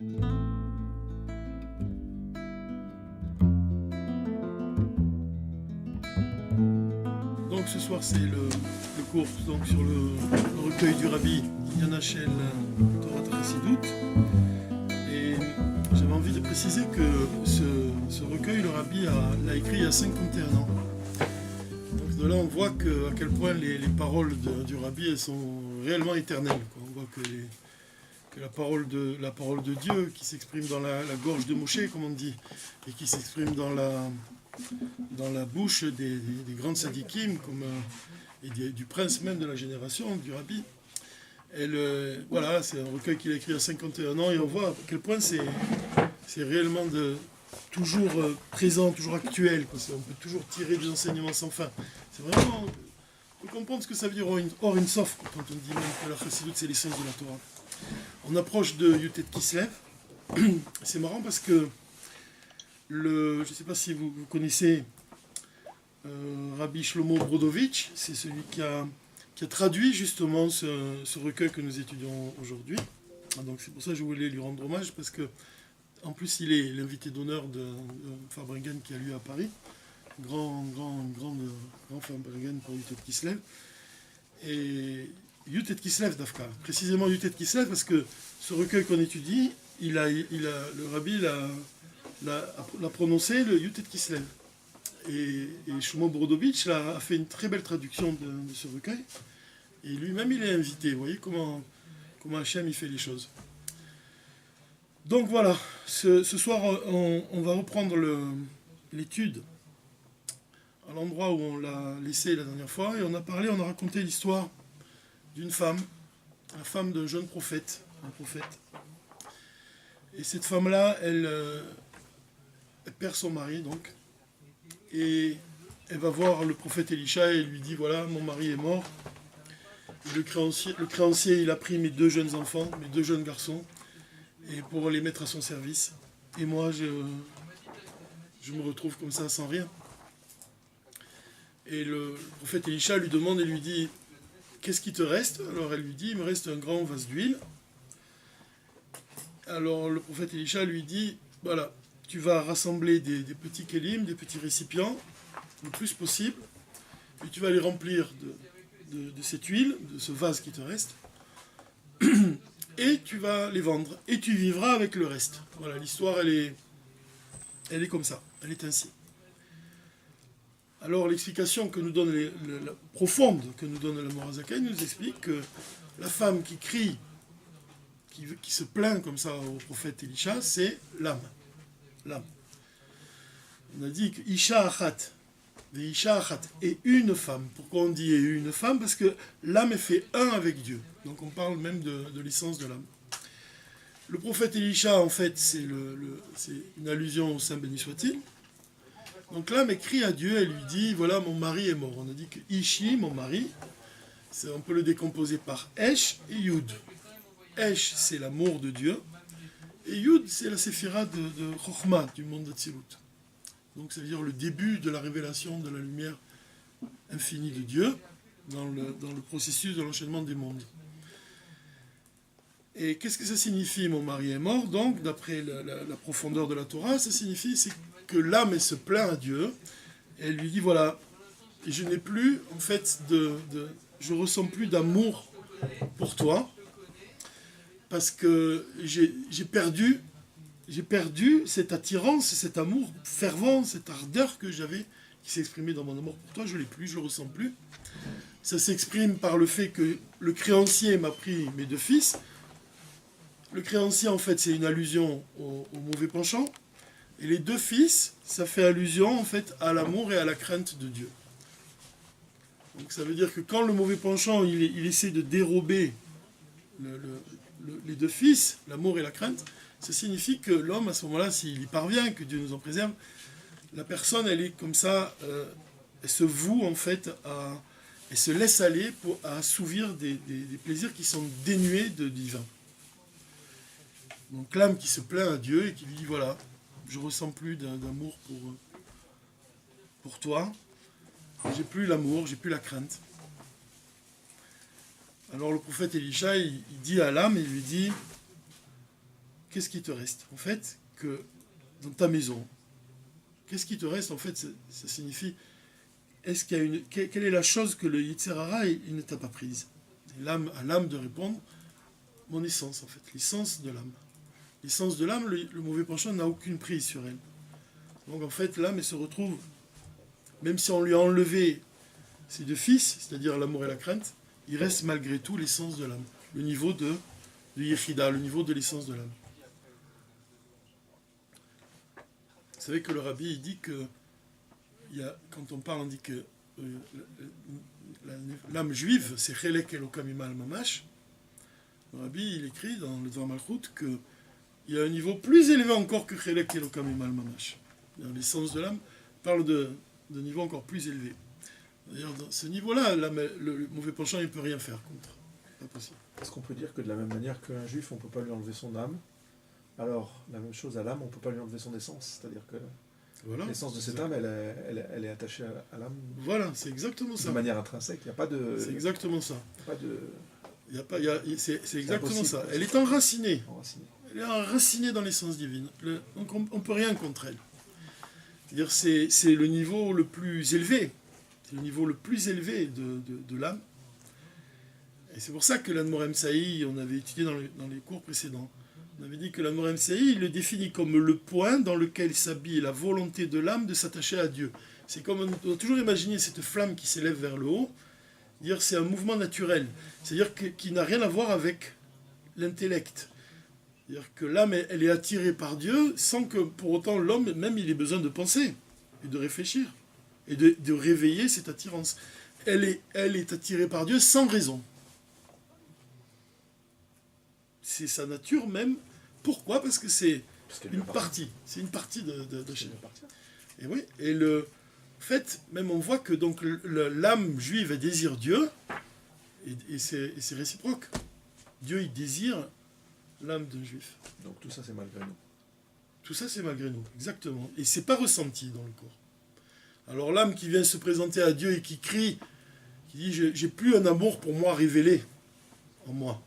Donc ce soir c'est le cours donc, sur le recueil du Rabbi Yanachel Torah Chassidut. Et j'avais envie de préciser que ce recueil, le Rabbi l'a écrit il y a 51 ans. Donc de là on voit à quel point les paroles du Rabbi elles sont réellement éternelles, quoi. On voit que la parole de Dieu qui s'exprime dans la gorge de Moshe, comme on dit, et qui s'exprime dans la bouche des grandes sadikim, et du prince même de la génération, du Rabbi. Voilà, c'est un recueil qu'il a écrit à 51 ans, et on voit à quel point c'est réellement toujours présent, toujours actuel, quoi. On peut toujours tirer des enseignements sans fin. C'est vraiment... On peut comprendre ce que ça veut dire Or Sof, quand on dit même que la Chassidut, c'est l'essence de la Torah. On approche de Yutet Kislev. C'est marrant parce que je ne sais pas si vous connaissez Rabbi Shlomo Brodovitch, c'est celui qui a traduit justement ce recueil que nous étudions aujourd'hui. Donc c'est pour ça que je voulais lui rendre hommage, parce que en plus il est l'invité d'honneur de Farbrengen qui a lieu à Paris. Grand Farbrengen pour Yutet Kislev. Et Yutet Kislev d'Afka, précisément Yutet Kislev, parce que ce recueil qu'on étudie, le Rabbi l'a prononcé le Yutet Kislev. Et Shlomo Brodovitch a fait une très belle traduction de ce recueil. Et lui-même, il est invité. Vous voyez comment Hachem il fait les choses. Donc voilà, ce soir, on va reprendre l'étude à l'endroit où on l'a laissé la dernière fois. Et on a raconté l'histoire d'une femme, la femme d'un jeune prophète, un prophète. Et cette femme-là, elle perd son mari, donc. Et elle va voir le prophète Elisha et lui dit, voilà, mon mari est mort. Et le créancier, il a pris mes 2 jeunes enfants, mes 2 jeunes garçons, et pour les mettre à son service. Et moi, je me retrouve comme ça, sans rien. Et le prophète Elisha lui demande et lui dit, qu'est-ce qui te reste? Alors elle lui dit, il me reste un grand vase d'huile. Alors le prophète Elisha lui dit, voilà, tu vas rassembler des petits kélim, des petits récipients, le plus possible, et tu vas les remplir de cette huile, de ce vase qui te reste, et tu vas les vendre, et tu vivras avec le reste. Voilà, l'histoire, elle est comme ça, elle est ainsi. Alors l'explication que nous donne, la profonde que nous donne la Morazakai, nous explique que la femme qui crie, qui se plaint comme ça au prophète Elisha, c'est l'âme. L'âme. On a dit que Isha Achat, et une femme. Pourquoi on dit et une femme? Parce que l'âme est fait un avec Dieu. Donc on parle même de l'essence de l'âme. Le prophète Elisha, en fait, c'est une allusion au Saint béni soit-il. Donc l'âme écrit à Dieu, elle lui dit, voilà, mon mari est mort. On a dit que Ishi, mon mari, on peut le décomposer par Esh et Yud. Esh, c'est l'amour de Dieu, et Yud, c'est la séphira de Chokhmah, du monde d'Atsilut. Donc ça veut dire le début de la révélation de la lumière infinie de Dieu dans le processus de l'enchaînement des mondes. Et qu'est-ce que ça signifie, mon mari est mort? Donc, d'après la profondeur de la Torah, ça signifie que l'âme, elle se plaint à Dieu, et elle lui dit, voilà, je n'ai plus, en fait, je ressens plus d'amour pour toi, parce que j'ai perdu cette attirance, cet amour fervent, cette ardeur que j'avais, qui s'exprimait dans mon amour pour toi, je ne l'ai plus, je ne le ressens plus. Ça s'exprime par le fait que le créancier m'a pris mes 2 fils. Le créancier, en fait, c'est une allusion au mauvais penchant. Et les 2 fils, ça fait allusion, en fait, à l'amour et à la crainte de Dieu. Donc ça veut dire que quand le mauvais penchant, il essaie de dérober les 2 fils, l'amour et la crainte, ça signifie que l'homme, à ce moment-là, s'il y parvient, que Dieu nous en préserve, la personne, elle est comme ça, elle se voue, en fait, elle se laisse aller à assouvir des plaisirs qui sont dénués de divin. Donc l'âme qui se plaint à Dieu et qui lui dit, voilà, je ressens plus d'amour pour toi, j'ai plus l'amour, j'ai plus la crainte. Alors le prophète Elisha, il dit à l'âme, il lui dit, qu'est-ce qui te reste? En fait, que dans ta maison, qu'est-ce qui te reste? En fait, ça signifie, est-ce qu'il y a quelle est la chose que le Yetzer Hara, il ne t'a pas prise? C'est à l'âme de répondre, mon essence, en fait, l'essence de l'âme. L'essence de l'âme, le mauvais penchant n'a aucune prise sur elle. Donc en fait, l'âme, elle se retrouve, même si on lui a enlevé ses deux fils, c'est-à-dire l'amour et la crainte, il reste malgré tout l'essence de l'âme, le niveau de Yechida, le niveau de l'essence de l'âme. Vous savez que le rabbi, il dit que, quand on parle, on dit que l'âme juive, c'est Chelek Elokam Imal Mamash. Le rabbi, il écrit dans le Dvar Malchut qu'il y a un niveau plus élevé encore que Chelek Elokam Imal Mamash. L'essence de l'âme parle de niveau encore plus élevé. D'ailleurs, dans ce niveau-là, le mauvais penchant, il ne peut rien faire contre. Pas possible. Est-ce qu'on peut dire que de la même manière qu'un juif, on ne peut pas lui enlever son âme, alors la même chose à l'âme, on ne peut pas lui enlever son essence? C'est-à-dire que voilà, l'essence de cette âme, elle est attachée à l'âme. Voilà, c'est exactement ça. De manière intrinsèque, il n'y a pas de... C'est exactement ça. Il n'y a pas de... C'est exactement ça. Elle est enracinée. Elle est enracinée dans l'essence divine. Donc on ne peut rien contre elle. C'est-à-dire c'est le niveau le plus élevé. C'est le niveau le plus élevé de l'âme. Et c'est pour ça que l'Admor Saï, on avait étudié dans les cours précédents, on avait dit que l'Admor Saï, il le définit comme le point dans lequel s'habille la volonté de l'âme de s'attacher à Dieu. C'est comme on doit toujours imaginer cette flamme qui s'élève vers le haut, dire c'est un mouvement naturel, c'est-à-dire qui n'a rien à voir avec l'intellect. C'est-à-dire que l'âme, elle est attirée par Dieu sans que pour autant l'homme même il ait besoin de penser et de réfléchir et de réveiller cette attirance. Elle est attirée par Dieu sans raison. C'est sa nature même. Pourquoi? Parce que c'est une partie. C'est une partie de chez nous. Et oui, et en fait, même on voit que donc l'âme juive elle désire Dieu, et c'est réciproque. Dieu il désire l'âme d'un juif. Donc tout ça c'est malgré nous. Tout ça c'est malgré nous, exactement. Et c'est pas ressenti dans le corps. Alors l'âme qui vient se présenter à Dieu et qui crie, qui dit j'ai plus un amour pour moi révélé en moi.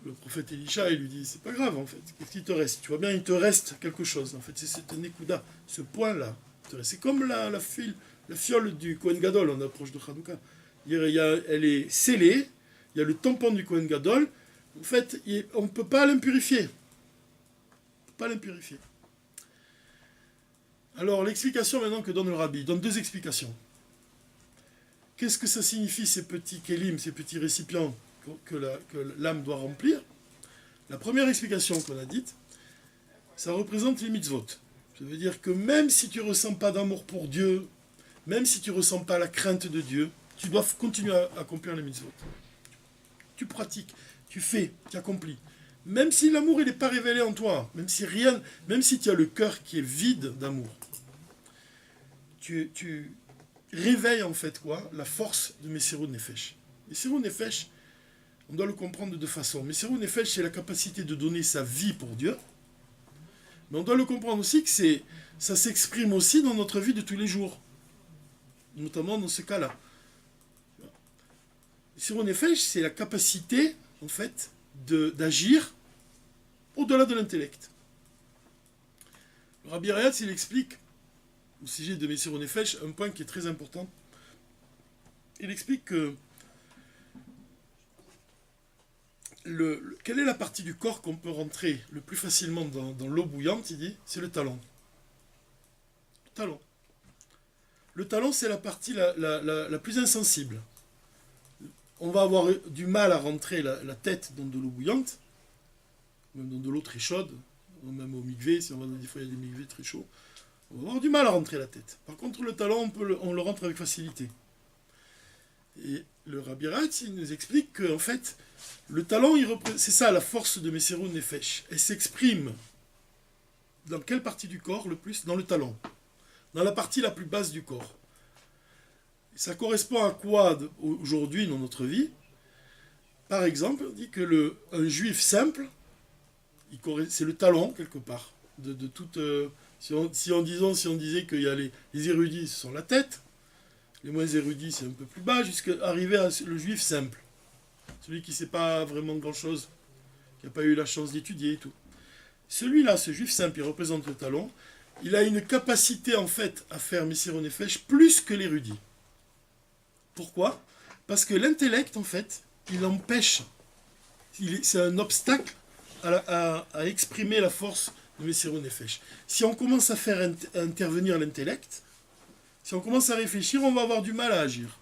Le prophète Elisha, il lui dit, c'est pas grave en fait, qu'est-ce qu'il te reste? Tu vois bien, il te reste quelque chose. En fait, c'est un ékouda, ce point-là. C'est comme la fiole du Kohen Gadol, on approche de Hanouka. Elle est scellée, il y a le tampon du Kohen Gadol. En fait, on ne peut pas l'impurifier. On ne peut pas l'impurifier. Alors, l'explication maintenant que donne le rabbi, il donne deux explications. Qu'est-ce que ça signifie ces petits kélim, ces petits récipients que l'âme doit remplir? La première explication qu'on a dite, ça représente les mitzvot. Ça veut dire que même si tu ne ressens pas d'amour pour Dieu, même si tu ne ressens pas la crainte de Dieu, tu dois continuer à accomplir les mitzvot. Tu pratiques, tu fais, tu accomplis. Même si l'amour n'est pas révélé en toi, même si tu as le cœur qui est vide d'amour, tu réveilles en fait quoi? La force de Messirut Nefesh. Messirut Nefesh, on doit le comprendre de deux façons. Messirut Nefesh, c'est la capacité de donner sa vie pour Dieu. Mais on doit le comprendre aussi que ça s'exprime aussi dans notre vie de tous les jours. Notamment dans ce cas-là. Messirut Nefesh, c'est la capacité, en fait, d'agir au-delà de l'intellect. Le Rabbi Rayatz, il explique, au sujet de Messirut Nefesh, un point qui est très important. Il explique que quelle est la partie du corps qu'on peut rentrer le plus facilement dans l'eau bouillante, il dit, c'est le talon. Le talon. Le talon, c'est la partie la plus insensible. On va avoir du mal à rentrer la tête dans de l'eau bouillante, même dans de l'eau très chaude, même au mikvé, si on va des fois il y a des mikvés très chauds, on va avoir du mal à rentrer la tête. Par contre, le talon, on le rentre avec facilité. Et le Rabbi Ratz, il nous explique que, en fait, le talon, c'est ça la force de Messirut Nefesh. Elle s'exprime dans quelle partie du corps le plus? Dans le talon. Dans la partie la plus basse du corps. Et ça correspond à quoi aujourd'hui dans notre vie? Par exemple, on dit que un juif simple, c'est le talon quelque part. De toute, si on disait qu'il y a les érudits, ce sont la tête. Les moins érudits, c'est un peu plus bas, jusqu'à arriver à le juif simple. Celui qui ne sait pas vraiment grand-chose, qui n'a pas eu la chance d'étudier et tout. Celui-là, ce juif simple, il représente le talon, il a une capacité en fait à faire Messirou Nefesh plus que l'érudit. Pourquoi? Parce que l'intellect, en fait, il empêche, c'est un obstacle à exprimer la force de Messirou Nefesh. Si on commence à faire intervenir l'intellect, si on commence à réfléchir, on va avoir du mal à agir.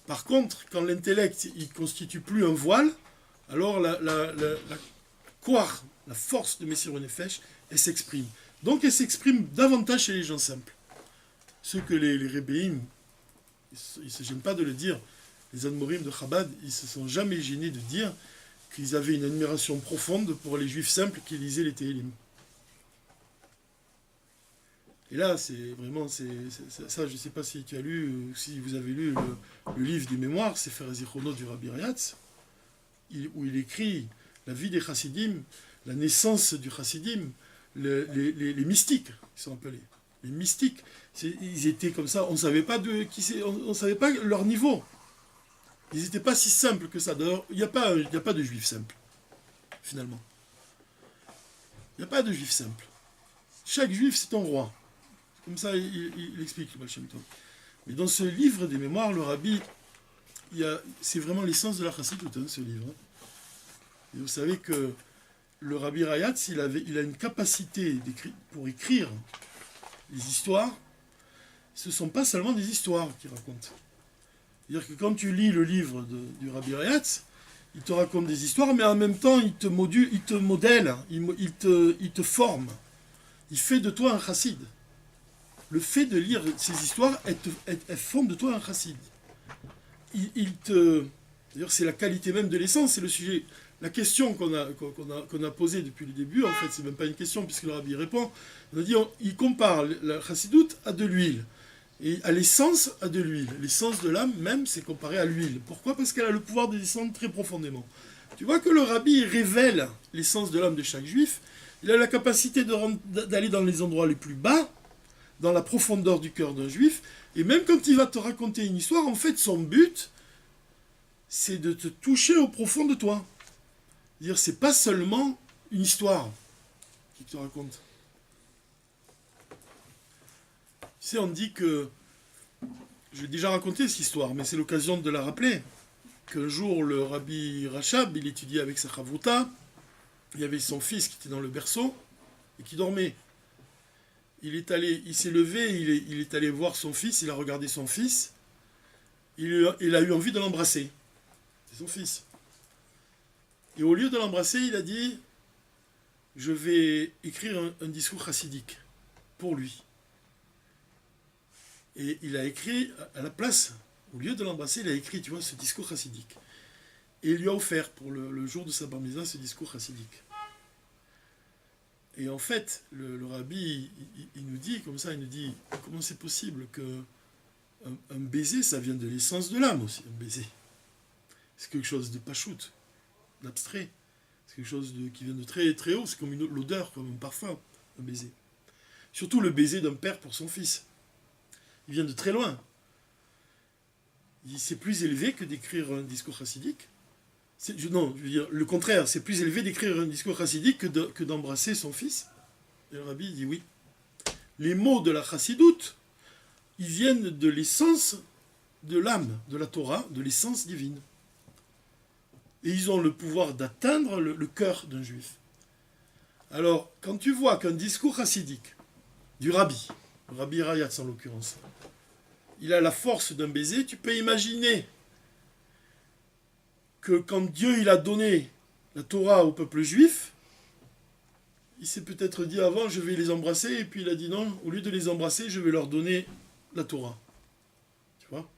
Par contre, quand l'intellect il constitue plus un voile, alors la force de Messirou Nefesh, elle s'exprime. Donc elle s'exprime davantage chez les gens simples. Ceux que les rébéim, ils ne se gênent pas de le dire, les Admorim de Chabad, ils ne se sont jamais gênés de dire qu'ils avaient une admiration profonde pour les juifs simples qui lisaient les Télim. Et là, c'est vraiment, ça, je ne sais pas si tu as lu, si vous avez lu le livre des mémoires, c'est Sefer Zichronot du Rabbi Rayatz, où il écrit la vie des chassidim, la naissance du chassidim, les mystiques, ils sont appelés. Les mystiques, ils étaient comme ça, on ne savait pas on savait pas leur niveau. Ils n'étaient pas si simples que ça. D'ailleurs, il n'y a pas de juifs simples, finalement. Il n'y a pas de juifs simples. Chaque juif, c'est un roi. Comme ça, il explique le Baal Shem Tov. Mais dans ce livre des mémoires, le Rabbi, c'est vraiment l'essence de la chassidoute, ce livre. Et vous savez que le Rabbi Rayatz, il a une capacité pour écrire les histoires. Ce ne sont pas seulement des histoires qu'il raconte. C'est-à-dire que quand tu lis le livre du Rabbi Rayatz, il te raconte des histoires, mais en même temps, il te modèle, il te forme. Il fait de toi un chassid. Le fait de lire ces histoires, elles font de toi un chassid. D'ailleurs, c'est la qualité même de l'essence, c'est le sujet. La question qu'on a posée depuis le début, en fait, c'est même pas une question, puisque le Rabbi répond. Il compare la chassidoute à de l'huile. Et à l'essence, à de l'huile. L'essence de l'âme, même, c'est comparé à l'huile. Pourquoi? Parce qu'elle a le pouvoir de descendre très profondément. Tu vois que le Rabbi révèle l'essence de l'âme de chaque juif. Il a la capacité d'aller dans les endroits les plus bas, dans la profondeur du cœur d'un juif. Et même quand il va te raconter une histoire, en fait, son but, c'est de te toucher au profond de toi. C'est-à-dire, c'est pas seulement une histoire qu'il te raconte. Tu sais, on dit que, je l'ai déjà raconté cette histoire, mais c'est l'occasion de la rappeler, qu'un jour, le Rabbi Rachab, il étudiait avec sa chavruta, il y avait son fils qui était dans le berceau, et qui dormait. Il s'est levé, il est allé voir son fils, il a regardé son fils, il a eu envie de l'embrasser. C'est son fils. Et au lieu de l'embrasser, il a dit, je vais écrire un discours chassidique pour lui. Et il a écrit, à la place, au lieu de l'embrasser, il a écrit, tu vois, ce discours chassidique. Et il lui a offert, pour le jour de sa bar mitzvah, ce discours chassidique. Et en fait, le rabbi, il nous dit, comme ça, il nous dit, comment c'est possible que un baiser, ça vient de l'essence de l'âme aussi, un baiser. C'est quelque chose de pachout, d'abstrait. C'est quelque chose qui vient de très, très haut, c'est comme l'odeur, comme un parfum, un baiser. Surtout le baiser d'un père pour son fils. Il vient de très loin. C'est plus élevé que d'écrire un discours chassidique. Je veux dire, le contraire, c'est plus élevé d'écrire un discours chassidique que d'embrasser son fils. Et le rabbi dit oui. Les mots de la chassidoute, ils viennent de l'essence de l'âme, de la Torah, de l'essence divine. Et ils ont le pouvoir d'atteindre le cœur d'un juif. Alors, quand tu vois qu'un discours chassidique du rabbi, le Rabbi Rayatz en l'occurrence, il a la force d'un baiser, tu peux imaginer que quand Dieu il a donné la Torah au peuple juif, il s'est peut-être dit avant, je vais les embrasser, et puis il a dit non, au lieu de les embrasser, je vais leur donner la Torah. Tu vois?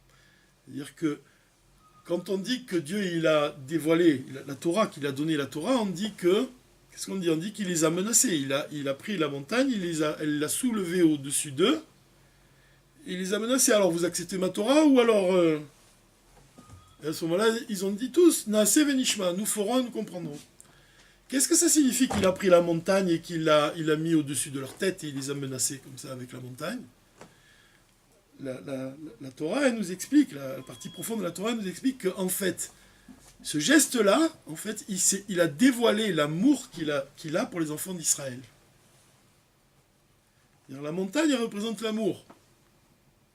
C'est-à-dire que quand on dit que Dieu il a dévoilé la Torah, qu'il a donné la Torah, on dit que, qu'est-ce qu'on dit? On dit qu'il les a menacés. Il a pris la montagne, elle l'a soulevée au-dessus d'eux, et il les a menacés. Alors vous acceptez ma Torah, ou alors... Et à ce moment-là, ils ont dit tous, Naase venishma, nous ferons, nous comprendrons. Qu'est-ce que ça signifie qu'il a pris la montagne et qu'il l'a mis au-dessus de leur tête et il les a menacés comme ça avec la montagne? La Torah, elle nous explique, la partie profonde de la Torah nous explique qu'en fait, Ce geste-là, en fait, il a dévoilé l'amour qu'il a pour les enfants d'Israël. La montagne, elle représente l'amour.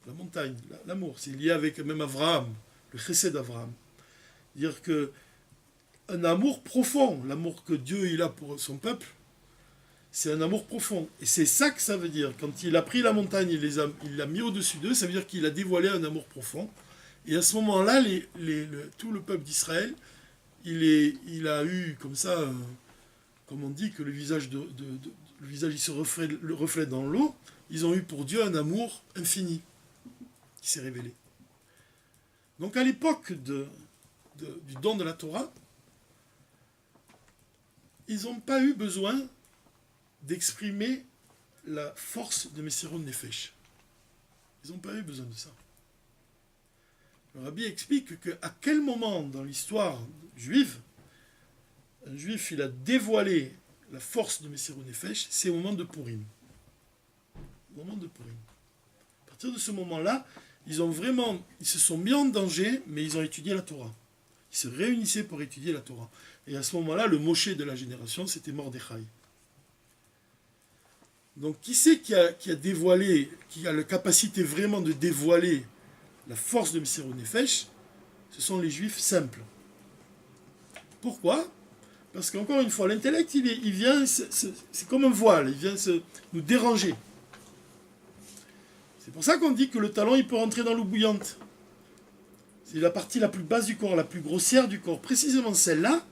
La montagne, l'amour, c'est lié avec même Abraham, le chesed d'Abraham. Dire que un amour profond, l'amour que Dieu il a pour son peuple, c'est un amour profond. Et c'est ça que ça veut dire. Quand il a pris la montagne, il l'a mis au-dessus d'eux, ça veut dire qu'il a dévoilé un amour profond. Et à ce moment-là, tout le peuple d'Israël, il a eu comme ça, comme on dit, que le visage, le visage il se reflète dans l'eau. Ils ont eu pour Dieu un amour infini qui s'est révélé. Donc à l'époque du don de la Torah, ils n'ont pas eu besoin d'exprimer la force de Messirut Nefesh. Ils n'ont pas eu besoin de ça. Le Rabbi explique qu'à quel moment dans l'histoire juive, un juif il a dévoilé la force de Messirut Nefesh, c'est au moment de Purim. Au moment de Purim. À partir de ce moment-là, ils se sont mis en danger, mais ils ont étudié la Torah. Ils se réunissaient pour étudier la Torah. Et à ce moment-là, le Moshe de la génération, c'était Mordechai. Donc, qui c'est qui a dévoilé, qui a la capacité vraiment de dévoiler la force de Messirut Nefesh? Ce sont les Juifs simples. Pourquoi? Parce qu'encore une fois, l'intellect, il vient, c'est comme un voile, il vient nous déranger. C'est pour ça qu'on dit que le talon, il peut rentrer dans l'eau bouillante. C'est la partie la plus basse du corps, la plus grossière du corps. Précisément celle-là,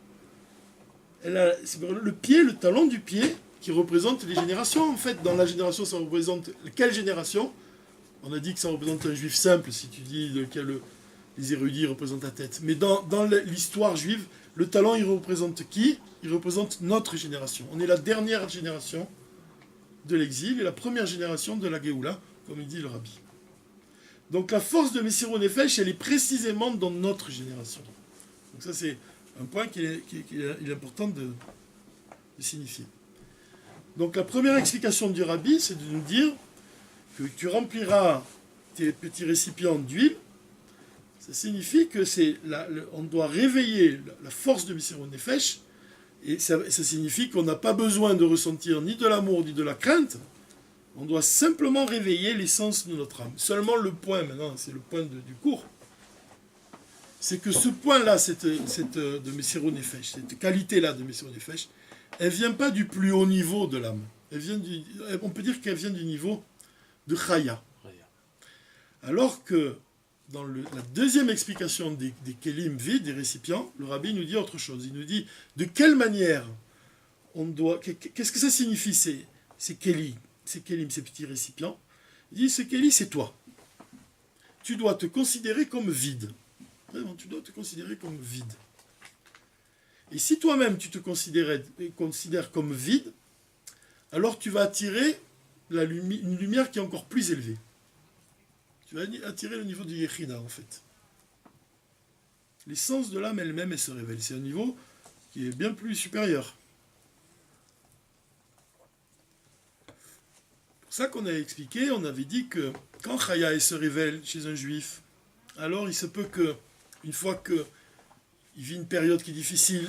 c'est le pied, le talon du pied, qui représente les générations. En fait, dans la génération, ça représente quelle génération? On a dit que ça représente un juif simple, si tu dis lequel les érudits représentent la tête. Mais dans l'histoire juive, le talon, il représente qui? Il représente notre génération. On est la dernière génération de l'exil et la première génération de la Géoula, comme il dit le Rabbi. Donc la force de Messirut Nefesh, elle est précisément dans notre génération. Donc ça, c'est un point qu'il est important de signifier. Donc la première explication du Rabbi, c'est de nous dire que tu rempliras tes petits récipients d'huile. Ça signifie que on doit réveiller la force de Messirut Nefesh, et ça signifie qu'on n'a pas besoin de ressentir ni de l'amour ni de la crainte. On doit simplement réveiller l'essence de notre âme. Seulement le point, maintenant, c'est le point du cours, c'est que ce point-là, de Messirut Nefesh, cette qualité-là de Messirut Nefesh, elle ne vient pas du plus haut niveau de l'âme. On peut dire qu'elle vient du niveau de Chaya. Alors que dans la deuxième explication des kelim vides, des récipients, le Rabbi nous dit autre chose. Il nous dit de quelle manière on doit... Qu'est-ce que ça signifie ces kelim, ces petits récipients? Il dit, ce keli, c'est toi. Tu dois te considérer comme vide. Vraiment, tu dois te considérer comme vide. Et si toi-même tu te considères comme vide, alors tu vas attirer une lumière qui est encore plus élevée. Tu vas attirer le niveau du Yechida, en fait. L'essence de l'âme elle-même, elle se révèle. C'est un niveau qui est bien plus supérieur. C'est pour ça qu'on a expliqué, on avait dit que quand Chaya se révèle chez un juif, alors il se peut que, une fois qu'il vit une période qui est difficile,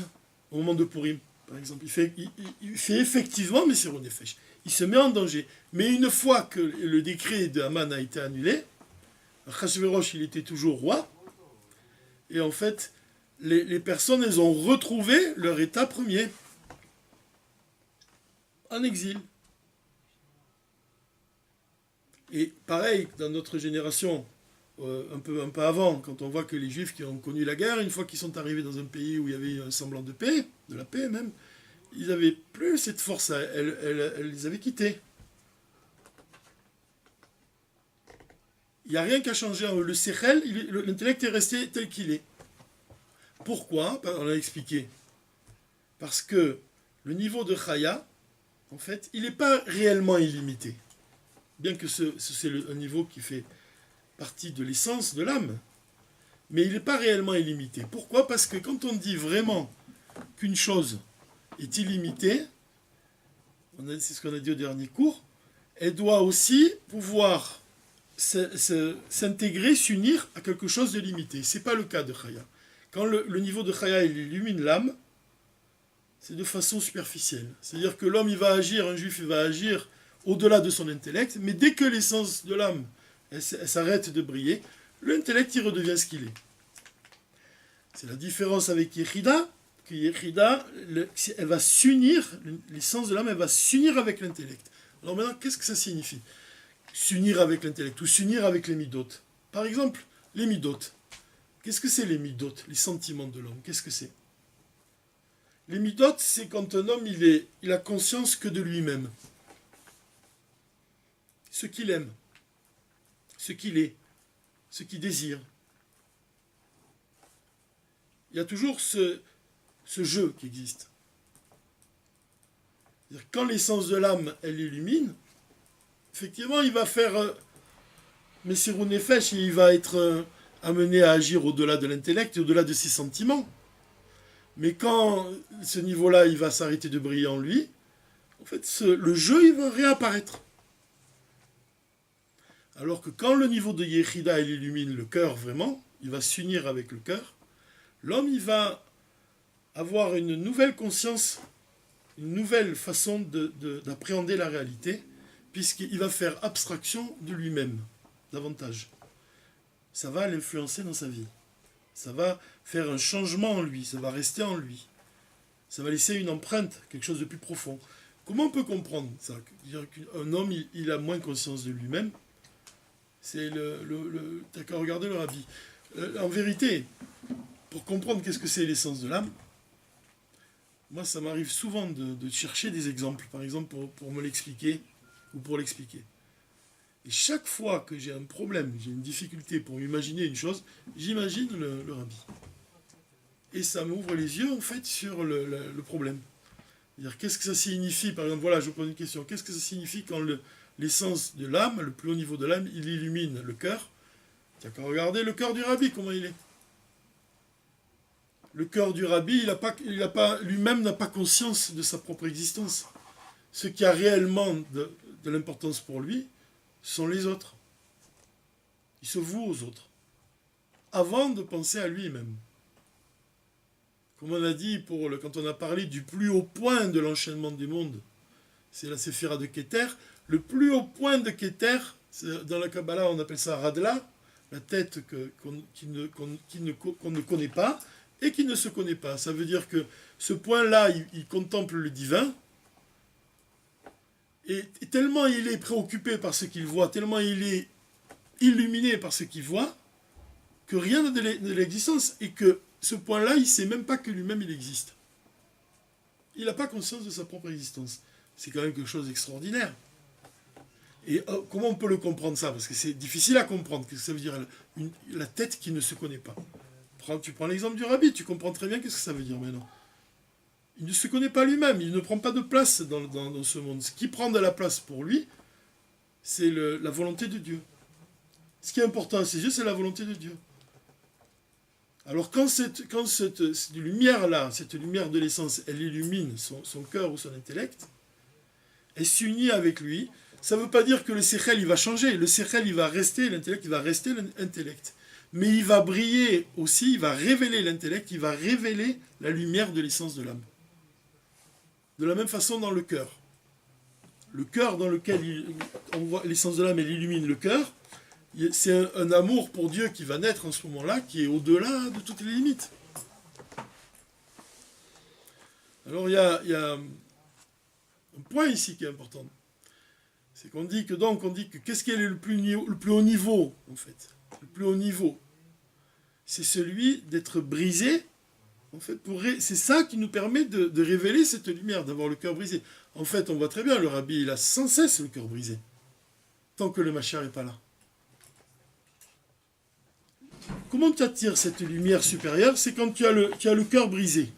au moment de Purim, par exemple, il fait effectivement Messirut Nefesh. Il se met en danger. Mais une fois que le décret de Haman a été annulé, Achashverosh, il était toujours roi, et en fait, les personnes, elles ont retrouvé leur état premier, en exil. Et pareil, dans notre génération, un peu avant, quand on voit que les Juifs qui ont connu la guerre, une fois qu'ils sont arrivés dans un pays où il y avait un semblant de paix, de la paix même, ils n'avaient plus cette force, elle les avait quittés. Il n'y a rien qu'à changer. Le sechel, l'intellect est resté tel qu'il est. Pourquoi? On l'a expliqué. Parce que le niveau de Chaya, en fait, il n'est pas réellement illimité. Bien que c'est un niveau qui fait partie de l'essence de l'âme, mais il n'est pas réellement illimité. Pourquoi? Parce que quand on dit vraiment qu'une chose est illimitée, c'est ce qu'on a dit au dernier cours, elle doit aussi pouvoir s'intégrer, s'unir à quelque chose de limité. Ce n'est pas le cas de Chaya. Quand le niveau de Chaya il illumine l'âme, c'est de façon superficielle. C'est-à-dire que l'homme, il va agir, un juif, il va agir au-delà de son intellect, mais dès que l'essence de l'âme, elle s'arrête de briller, l'intellect, il redevient ce qu'il est. C'est la différence avec Yechida, que Yechida, elle va s'unir, l'essence de l'âme, elle va s'unir avec l'intellect. Alors maintenant, qu'est-ce que ça signifie? S'unir avec l'intellect ou s'unir avec les midotes. Par exemple, les midotes. Qu'est-ce que c'est les midotes, les sentiments de l'homme? Qu'est-ce que c'est? Les midotes, c'est quand un homme, il a conscience que de lui-même. Ce qu'il aime, ce qu'il est, ce qu'il désire. Il y a toujours ce jeu qui existe. C'est-à-dire, quand l'essence de l'âme, elle illumine, effectivement, il va faire Messirou Nefesh, il va être amené à agir au-delà de l'intellect et au-delà de ses sentiments. Mais quand ce niveau-là, il va s'arrêter de briller en lui, en fait, le jeu, il va réapparaître. Alors que quand le niveau de Yechida, il illumine le cœur vraiment, il va s'unir avec le cœur, l'homme, il va avoir une nouvelle conscience, une nouvelle façon d'appréhender la réalité, puisqu'il va faire abstraction de lui-même, davantage. Ça va l'influencer dans sa vie. Ça va faire un changement en lui, ça va rester en lui. Ça va laisser une empreinte, quelque chose de plus profond. Comment on peut comprendre ça? Un homme, il a moins conscience de lui-même. C'est t'as qu'à regarder le rabbi. En vérité, pour comprendre qu'est-ce que c'est l'essence de l'âme, moi, ça m'arrive souvent de chercher des exemples, par exemple, pour me l'expliquer ou pour l'expliquer. Et chaque fois que j'ai un problème, j'ai une difficulté pour m'imaginer une chose, j'imagine le rabbi. Et ça m'ouvre les yeux, en fait, sur le problème. C'est-à-dire, qu'est-ce que ça signifie? Par exemple, voilà, je vous pose une question. Qu'est-ce que ça signifie quand l'essence de l'âme, le plus haut niveau de l'âme, il illumine le cœur? Tu n'as qu'à regarder le cœur du rabbi, comment il est. Le cœur du rabbi, lui-même n'a pas conscience de sa propre existence. Ce qui a réellement de l'importance pour lui, sont les autres. Il se voue aux autres, avant de penser à lui-même. Comme on a dit, quand on a parlé du plus haut point de l'enchaînement des mondes, c'est la séphira de Keter. Le plus haut point de Keter, dans la Kabbalah, on appelle ça Radla, la tête qu'on ne connaît pas et qui ne se connaît pas. Ça veut dire que ce point-là, il contemple le divin. Et tellement il est préoccupé par ce qu'il voit, tellement il est illuminé par ce qu'il voit, que rien n'a de l'existence. Et que ce point-là, il ne sait même pas que lui-même il existe. Il n'a pas conscience de sa propre existence. C'est quand même quelque chose d'extraordinaire. Et comment on peut le comprendre ça? Parce que c'est difficile à comprendre. Qu'est-ce que ça veut dire la tête qui ne se connaît pas? Tu prends l'exemple du rabbi, tu comprends très bien qu'est-ce que ça veut dire maintenant. Il ne se connaît pas lui-même, il ne prend pas de place dans ce monde. Ce qui prend de la place pour lui, c'est la volonté de Dieu. Ce qui est important à ses yeux, c'est la volonté de Dieu. Alors quand cette lumière-là, cette lumière de l'essence, elle illumine son cœur ou son intellect, elle s'unit avec lui, ça ne veut pas dire que le séchel, il va changer. Le séchel, il va rester, l'intellect, il va rester l'intellect. Mais il va briller aussi, il va révéler l'intellect, il va révéler la lumière de l'essence de l'âme. De la même façon dans le cœur. Le cœur dans lequel on voit l'essence de l'âme, elle illumine le cœur. C'est un amour pour Dieu qui va naître en ce moment-là, qui est au-delà de toutes les limites. Alors il y a un point ici qui est important. C'est qu'on dit que qu'est-ce qui est le plus haut niveau, en fait? Le plus haut niveau, c'est celui d'être brisé. En fait, c'est ça qui nous permet de révéler cette lumière, d'avoir le cœur brisé. En fait, on voit très bien, le rabbi, il a sans cesse le cœur brisé, tant que le Mashiach n'est pas là. Comment tu attires cette lumière supérieure? C'est quand tu as le cœur brisé.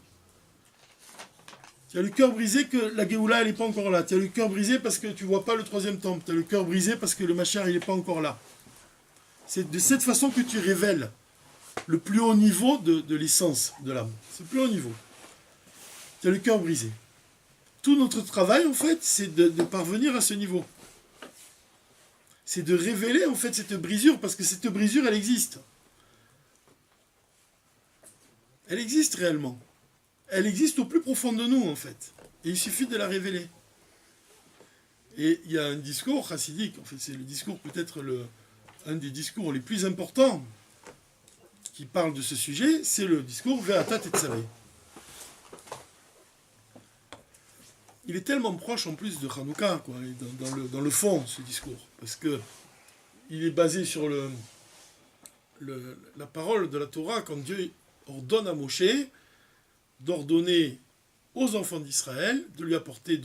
Tu as le cœur brisé que la Géoula, elle n'est pas encore là. Tu as le cœur brisé parce que tu ne vois pas le troisième temple. Tu as le cœur brisé parce que le Mashiach, il n'est pas encore là. C'est de cette façon que tu révèles le plus haut niveau de l'essence de l'âme. C'est le plus haut niveau. Tu as le cœur brisé. Tout notre travail, en fait, c'est de parvenir à ce niveau. C'est de révéler, en fait, cette brisure, parce que cette brisure, elle existe. elle existe réellement. Elle existe au plus profond de nous, en fait. Et il suffit de la révéler. Et il y a un discours chassidique, en fait, c'est le discours peut-être un des discours les plus importants qui parle de ce sujet, c'est le discours Ve'ata Tetzaveh. Il est tellement proche en plus de Hanouka, quoi, dans le fond, ce discours, parce que il est basé sur la parole de la Torah, quand Dieu ordonne à Moshe d'ordonner aux enfants d'Israël de lui apporter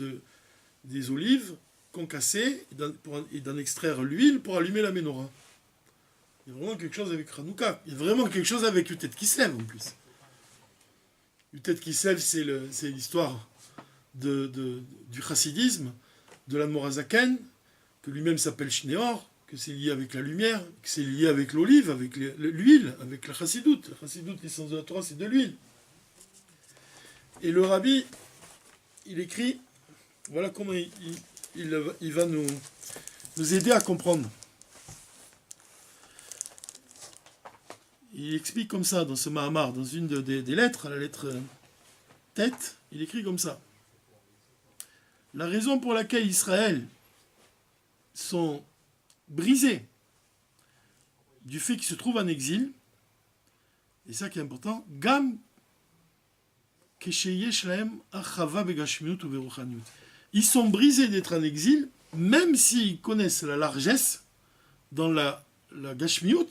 des olives concassées et d'en extraire l'huile pour allumer la menorah. Il y a vraiment quelque chose avec Hanouka. Il y a vraiment quelque chose avec Yutet Kislev en plus. Yutet Kislev, c'est l'histoire du chassidisme, de l'Admorazaken, que lui-même s'appelle Shneor, que c'est lié avec la lumière, que c'est lié avec l'olive, avec l'huile, avec la chassidoute. La chassidoute, l'essence de la Torah, c'est de l'huile. Et le rabbi, il écrit, voilà comment il va nous aider à comprendre. Il explique comme ça, dans ce Mahamar, dans une des lettres, la lettre tête, il écrit comme ça. La raison pour laquelle Israël sont brisés du fait qu'ils se trouvent en exil, et ça qui est important, Gam ils sont brisés d'être en exil, même s'ils connaissent la largesse dans la gashmiut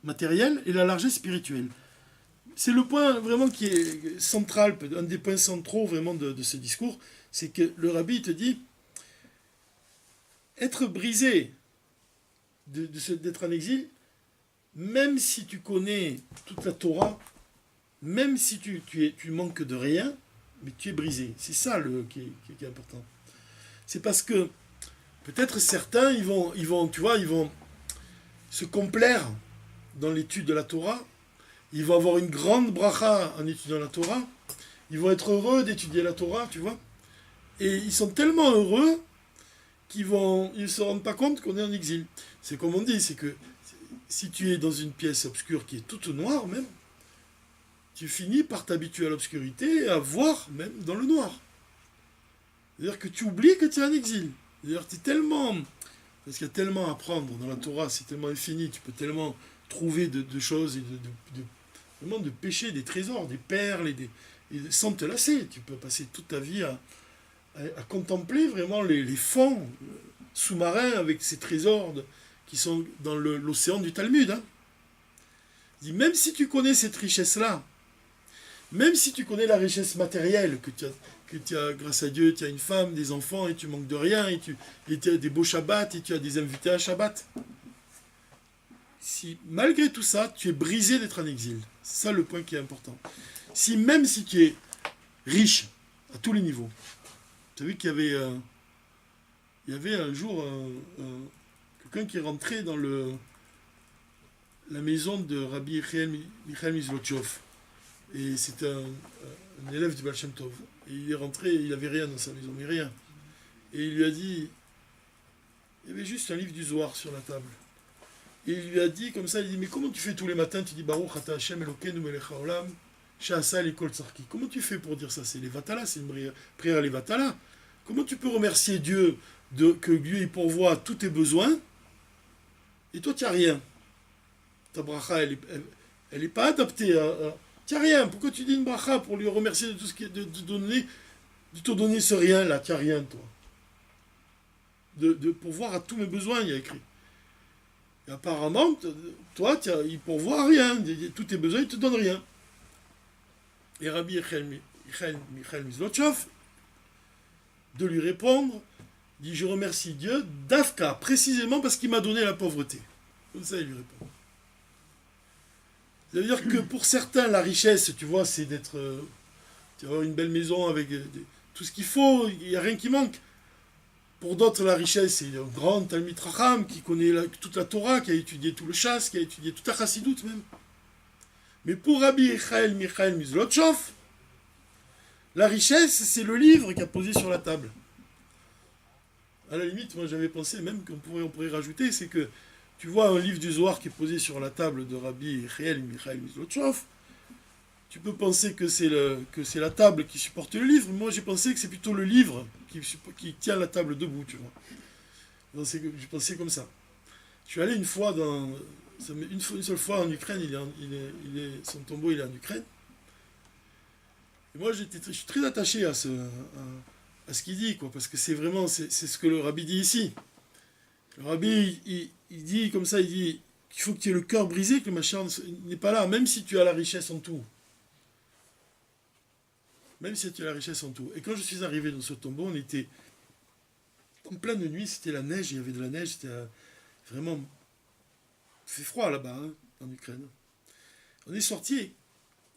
matérielle et la largesse spirituelle. C'est le point vraiment qui est central, un des points centraux vraiment de ce discours, c'est que le rabbi te dit, être brisé d'être en exil, même si tu connais toute la Torah, même si tu manques de rien, mais tu es brisé. C'est ça qui est important. C'est parce que peut-être certains, ils vont se complaire dans l'étude de la Torah, ils vont avoir une grande bracha en étudiant la Torah, ils vont être heureux d'étudier la Torah, tu vois, et ils sont tellement heureux qu'ils ne se rendent pas compte qu'on est en exil. C'est comme on dit, c'est que si tu es dans une pièce obscure qui est toute noire même, tu finis par t'habituer à l'obscurité et à voir même dans le noir. C'est-à-dire que tu oublies que tu es en exil. C'est-à-dire que tu es tellement... Parce qu'il y a tellement à apprendre dans la Torah, c'est tellement infini, tu peux tellement trouver de choses et vraiment de pêcher des trésors, des perles, et sans te lasser. Tu peux passer toute ta vie à contempler vraiment les fonds sous-marins avec ces trésors qui sont dans l'océan du Talmud. Hein. Il dit, même si tu connais cette richesse-là, même si tu connais la richesse matérielle, que tu as, grâce à Dieu, tu as une femme, des enfants, et tu manques de rien, et tu as des beaux Shabbats, et tu as des invités à Shabbat. Si malgré tout ça, tu es brisé d'être en exil, c'est ça le point qui est important. Même si tu es riche à tous les niveaux, tu as vu qu'il y avait un jour quelqu'un qui rentrait dans la maison de Rabbi Michael Mizlotchov. Et c'était un élève du Baal Shem Tov. Et il est rentré, il n'avait rien dans sa maison, mais rien. Et il lui a dit, il y avait juste un livre du Zohar sur la table. Et il lui a dit comme ça, il dit, mais comment tu fais tous les matins, tu dis Baruch Ata Hashem Elokeinu melech haolam, Sha'asa l'ekol tzarki. Comment tu fais pour dire ça? C'est les Vatala, c'est une prière à les Vatala. Comment tu peux remercier Dieu que Dieu il pourvoit tous tes besoins, et toi tu n'as rien? Ta bracha, elle n'est pas adaptée à tu n'as rien. Pourquoi tu dis une bracha pour lui remercier de tout ce qui est de te donner ce rien-là? Tu n'as rien, toi. De pourvoir à tous mes besoins, il y a écrit. Et apparemment, toi, il pourvoit à rien. Tous tes besoins, il ne te donne rien. Et Rabbi Michael Mizlotchov, de lui répondre, dit, je remercie Dieu, d'Afka, précisément parce qu'il m'a donné la pauvreté. Comme ça, il lui répond. Ça veut dire que pour certains, la richesse, tu vois, c'est d'être... tu vas avoir une belle maison avec tout ce qu'il faut, il n'y a rien qui manque. Pour d'autres, la richesse, c'est un grand Talmid Racham qui connaît toute la Torah, qui a étudié tout le chasse, qui a étudié toute la chassidoute même. Mais pour Rabbi Michael Mizlotchov, la richesse, c'est le livre qu'il a posé sur la table. À la limite, moi j'avais pensé même qu'on pourrait rajouter, c'est que tu vois un livre du Zohar qui est posé sur la table de Rabbi Michael Mizlotchov, tu peux penser que c'est la table qui supporte le livre. Moi, j'ai pensé que c'est plutôt le livre qui tient la table debout, tu vois. J'ai pensé comme ça. Je suis allé une fois une seule fois en Ukraine, son tombeau il est en Ukraine. Et moi, je suis très attaché à ce qu'il dit, quoi, parce que c'est vraiment, c'est ce que le rabbi dit ici. Le rabbi, il dit comme ça, il dit qu'il faut que tu aies le cœur brisé, que le machin n'est pas là, même si tu as la richesse en tout. Même si tu as la richesse en tout. Et quand je suis arrivé dans ce tombeau, on était en pleine nuit, c'était la neige, il y avait de la neige, c'était vraiment... Il fait froid là-bas, hein, en Ukraine. On est sorti.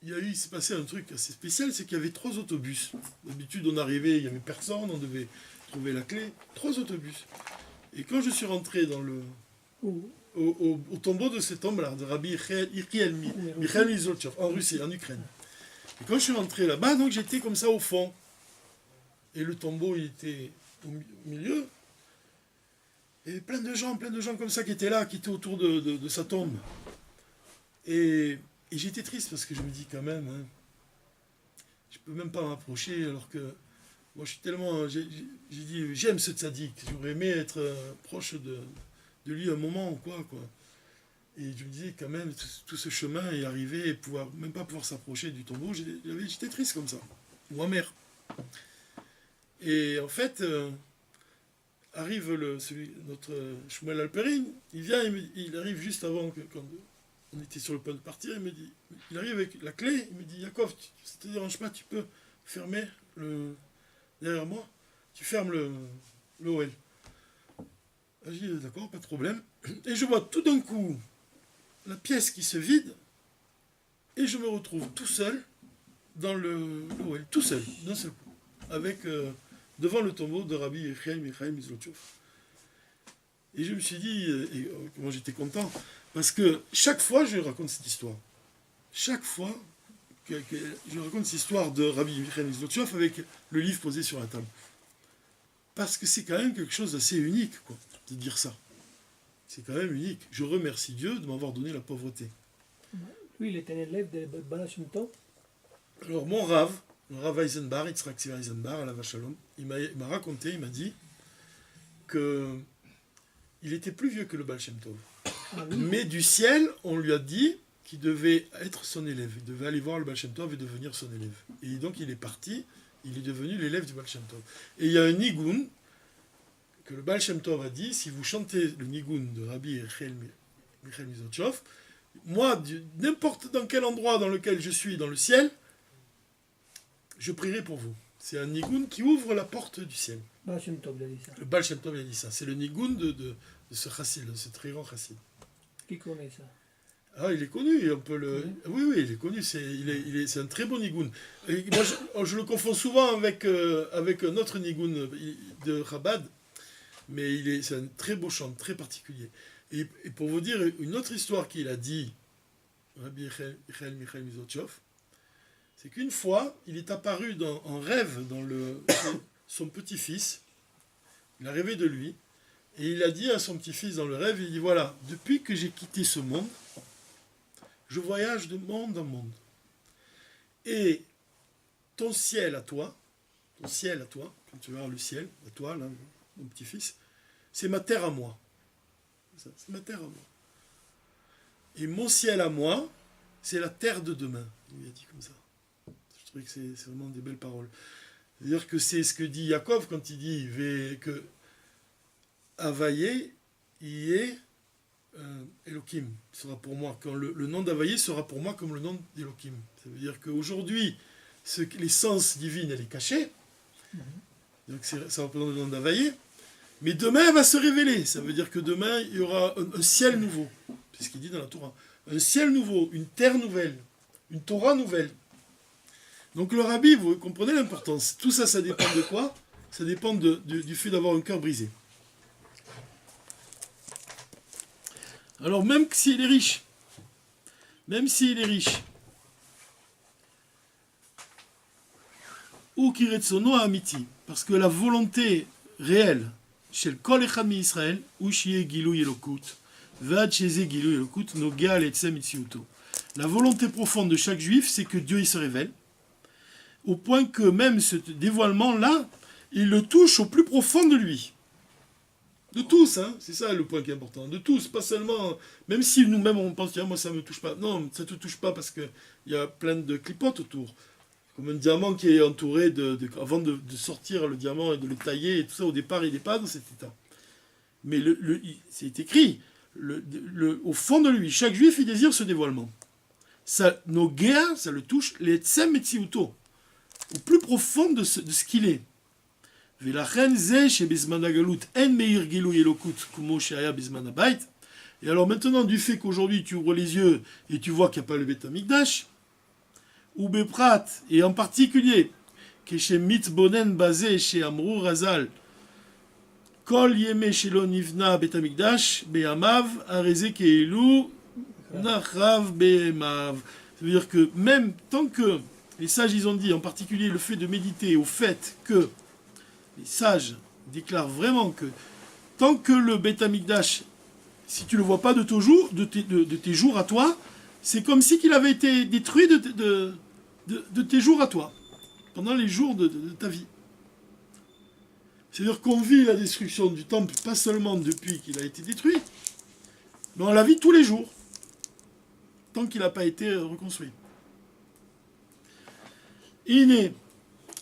Il s'est passé un truc assez spécial, c'est qu'il y avait 3 autobus. D'habitude, on arrivait, il n'y avait personne, on devait trouver la clé. 3 autobus. Et quand je suis rentré dans au tombeau de cet homme-là, de Rabbi Michael Mizoltchov, en Russie, en Ukraine. Et quand je suis rentré là-bas, donc j'étais comme ça au fond. Et le tombeau, il était au milieu. Et plein de gens comme ça qui étaient là, qui étaient autour de sa tombe. Et j'étais triste parce que je me dis quand même, hein, je peux même pas m'approcher alors que moi je suis tellement, j'ai dit j'aime ce tzaddik, j'aurais aimé être proche de lui un moment ou quoi. Et je me disais quand même tout ce chemin et arriver et même pas pouvoir s'approcher du tombeau, j'étais triste comme ça, ou amer. Et en fait arrive notre Shmuel Alperin, il arrive juste avant quand on était sur le point de partir, il arrive avec la clé, il me dit Yaakov, ça te dérange pas, tu peux fermer derrière moi, tu fermes le OL. Je dis d'accord, pas de problème. Et je vois tout d'un coup la pièce qui se vide et je me retrouve tout seul dans le OL, tout seul, d'un seul coup, avec devant le tombeau de Rabbi Michael Mizoltchov. Et je me suis dit, comment j'étais content, parce que chaque fois je raconte cette histoire. Chaque fois que je raconte cette histoire de Rabbi Michael Mizoltchov avec le livre posé sur la table. Parce que c'est quand même quelque chose d'assez unique, quoi, de dire ça. C'est quand même unique. Je remercie Dieu de m'avoir donné la pauvreté. Lui, il était un élève de Baal Shem Tov. Alors mon Rav, le Rav Eisenbar, Yitzhak Tzvi Eisenbar, à la Vachalom, il m'a raconté, il m'a dit que il était plus vieux que le Baal Shem Tov. Ah oui. Mais du ciel, on lui a dit qu'il devait être son élève. Il devait aller voir le Baal Shem Tov et devenir son élève. Et donc il est parti, il est devenu l'élève du Baal Shem Tov. Et il y a un nigoun que le Baal Shem Tov a dit, si vous chantez le nigoun de Rabbi Michael Mizoltchov, moi, n'importe dans quel endroit dans lequel je suis dans le ciel, je prierai pour vous. C'est un nigoun qui ouvre la porte du ciel. Baal Shem Tov a dit ça. Le Baal Shem Tov a dit ça. C'est le nigoun de ce chassid, de ce très grand chassid. Qui connaît ça? Ah, il est connu, on peut le... Oui, il est connu, c'est un très bon nigoun. Et moi, je le confonds souvent avec un autre nigoun de Chabad, mais c'est un très beau chant, très particulier. Et pour vous dire une autre histoire qu'il a dit, Rabbi Michael Mizoltchov, c'est qu'une fois, il est apparu en rêve dans son petit-fils, il a rêvé de lui, et il a dit à son petit-fils dans le rêve, il dit voilà, depuis que j'ai quitté ce monde, je voyage de monde en monde. Et ton ciel à toi, quand tu vas voir le ciel, à toi, là, mon petit-fils, c'est ma terre à moi. C'est ma terre à moi. Et mon ciel à moi, c'est la terre de demain. Il a dit comme ça. Je trouvais que c'est vraiment des belles paroles. C'est-à-dire que c'est ce que dit Yaakov quand il dit que Havaïe, y est Elohim sera pour moi. Quand le nom d'Havaïe sera pour moi comme le nom d'Elohim. Ça veut dire qu'aujourd'hui, l'essence divine, elle est cachée. Donc ça représente le nom d'Havaïe. Mais demain, elle va se révéler. Ça veut dire que demain, il y aura un ciel nouveau. C'est ce qu'il dit dans la Torah. Un ciel nouveau, une terre nouvelle, une Torah nouvelle. Donc le rabbi, vous comprenez l'importance. Tout ça, ça dépend de quoi? Ça dépend du fait d'avoir un cœur brisé. Alors même s'il est riche, ou kiretsono amiti, parce que la volonté réelle, chez le kol echad mi-Israël, ou shiye gilou yelokut, vad sheze gilou yelokut, noga letzem mitziuto. La volonté profonde de chaque juif, c'est que Dieu il se révèle, au point que même ce dévoilement-là, il le touche au plus profond de lui. De tous, hein, c'est ça le point qui est important. De tous, pas seulement... Même si nous-mêmes on pense, tiens, moi ça ne me touche pas. Non, ça ne te touche pas parce qu'il y a plein de clipotes autour. Comme un diamant qui est entouré avant de sortir le diamant et de le tailler et tout ça, au départ, il n'est pas dans cet état. Mais c'est écrit, au fond de lui, chaque juif, il désire ce dévoilement. Ça, nos guerres, ça le touche, les tsem et tsiuto, au plus profond de ce qu'il est. Et alors maintenant, du fait qu'aujourd'hui tu ouvres les yeux et tu vois qu'il n'y a pas le Beth Amikdash, ou Beprat, et en particulier, que chez Mitzbonen basé chez Amrou Razal, Kol Yeme Shelo Nivna Beth Amikdash, Be'amav, Areze Keilu, Nachrav Be'emav. C'est-à-dire que même tant que les sages ils ont dit, en particulier le fait de méditer au fait que les sages déclarent vraiment que tant que le Beth Amikdash, si tu ne le vois pas de tes jours à toi, c'est comme si qu'il avait été détruit de tes jours à toi, pendant les jours de ta vie. C'est-à-dire qu'on vit la destruction du temple, pas seulement depuis qu'il a été détruit, mais on la vit tous les jours, tant qu'il n'a pas été reconstruit. Iné.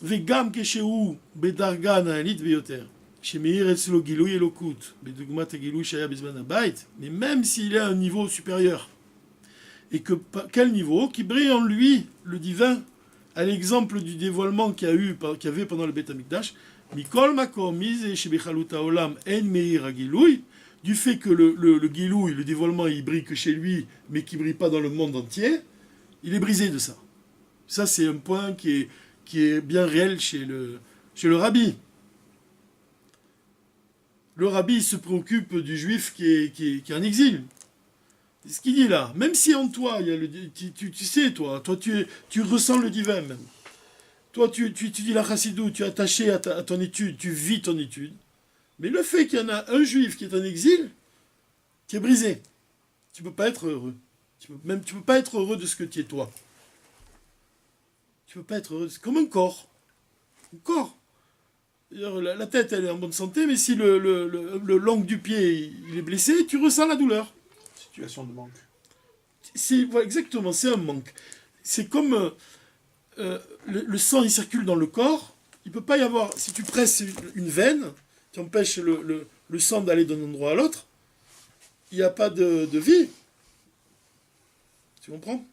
וגם כשהוא בדרגה נעלית ביותר, שמאיר אצלו גילוי אלוקות, בדוגמת הגילוי שהיה בזמן הבית, mais même s'il est à un niveau supérieur, et que quel niveau? Qui brille en lui le divin, à l'exemple du dévoilement qu'il y avait pendant le Beth Amikdash, mikol makom mize shebechalut haolam en meir hagilui, du fait que le gilui, le dévoilement, il brille que chez lui, mais qui brille pas dans le monde entier, il est brisé de ça. Ça, c'est un point qui est bien réel chez le rabbi. Le rabbi se préoccupe du juif qui est en exil. C'est ce qu'il dit là. Même si en toi, il y a tu sais, toi tu ressens le divin même. Toi, tu dis la chassidou, tu es attaché à ton étude, tu vis ton étude. Mais le fait qu'il y en a un juif qui est en exil, qui est brisé, tu ne peux pas être heureux. Tu peux pas être heureux de ce que tu es toi. Tu peux pas être heureux. C'est comme un corps. Un corps. La tête, elle est en bonne santé, mais si le l'ongle du pied il est blessé, tu ressens la douleur. Situation de manque. Voilà, exactement, c'est un manque. C'est comme le sang, il circule dans le corps. Il peut pas y avoir... Si tu presses une veine, tu empêches le sang d'aller d'un endroit à l'autre, il n'y a pas de vie. Tu comprends?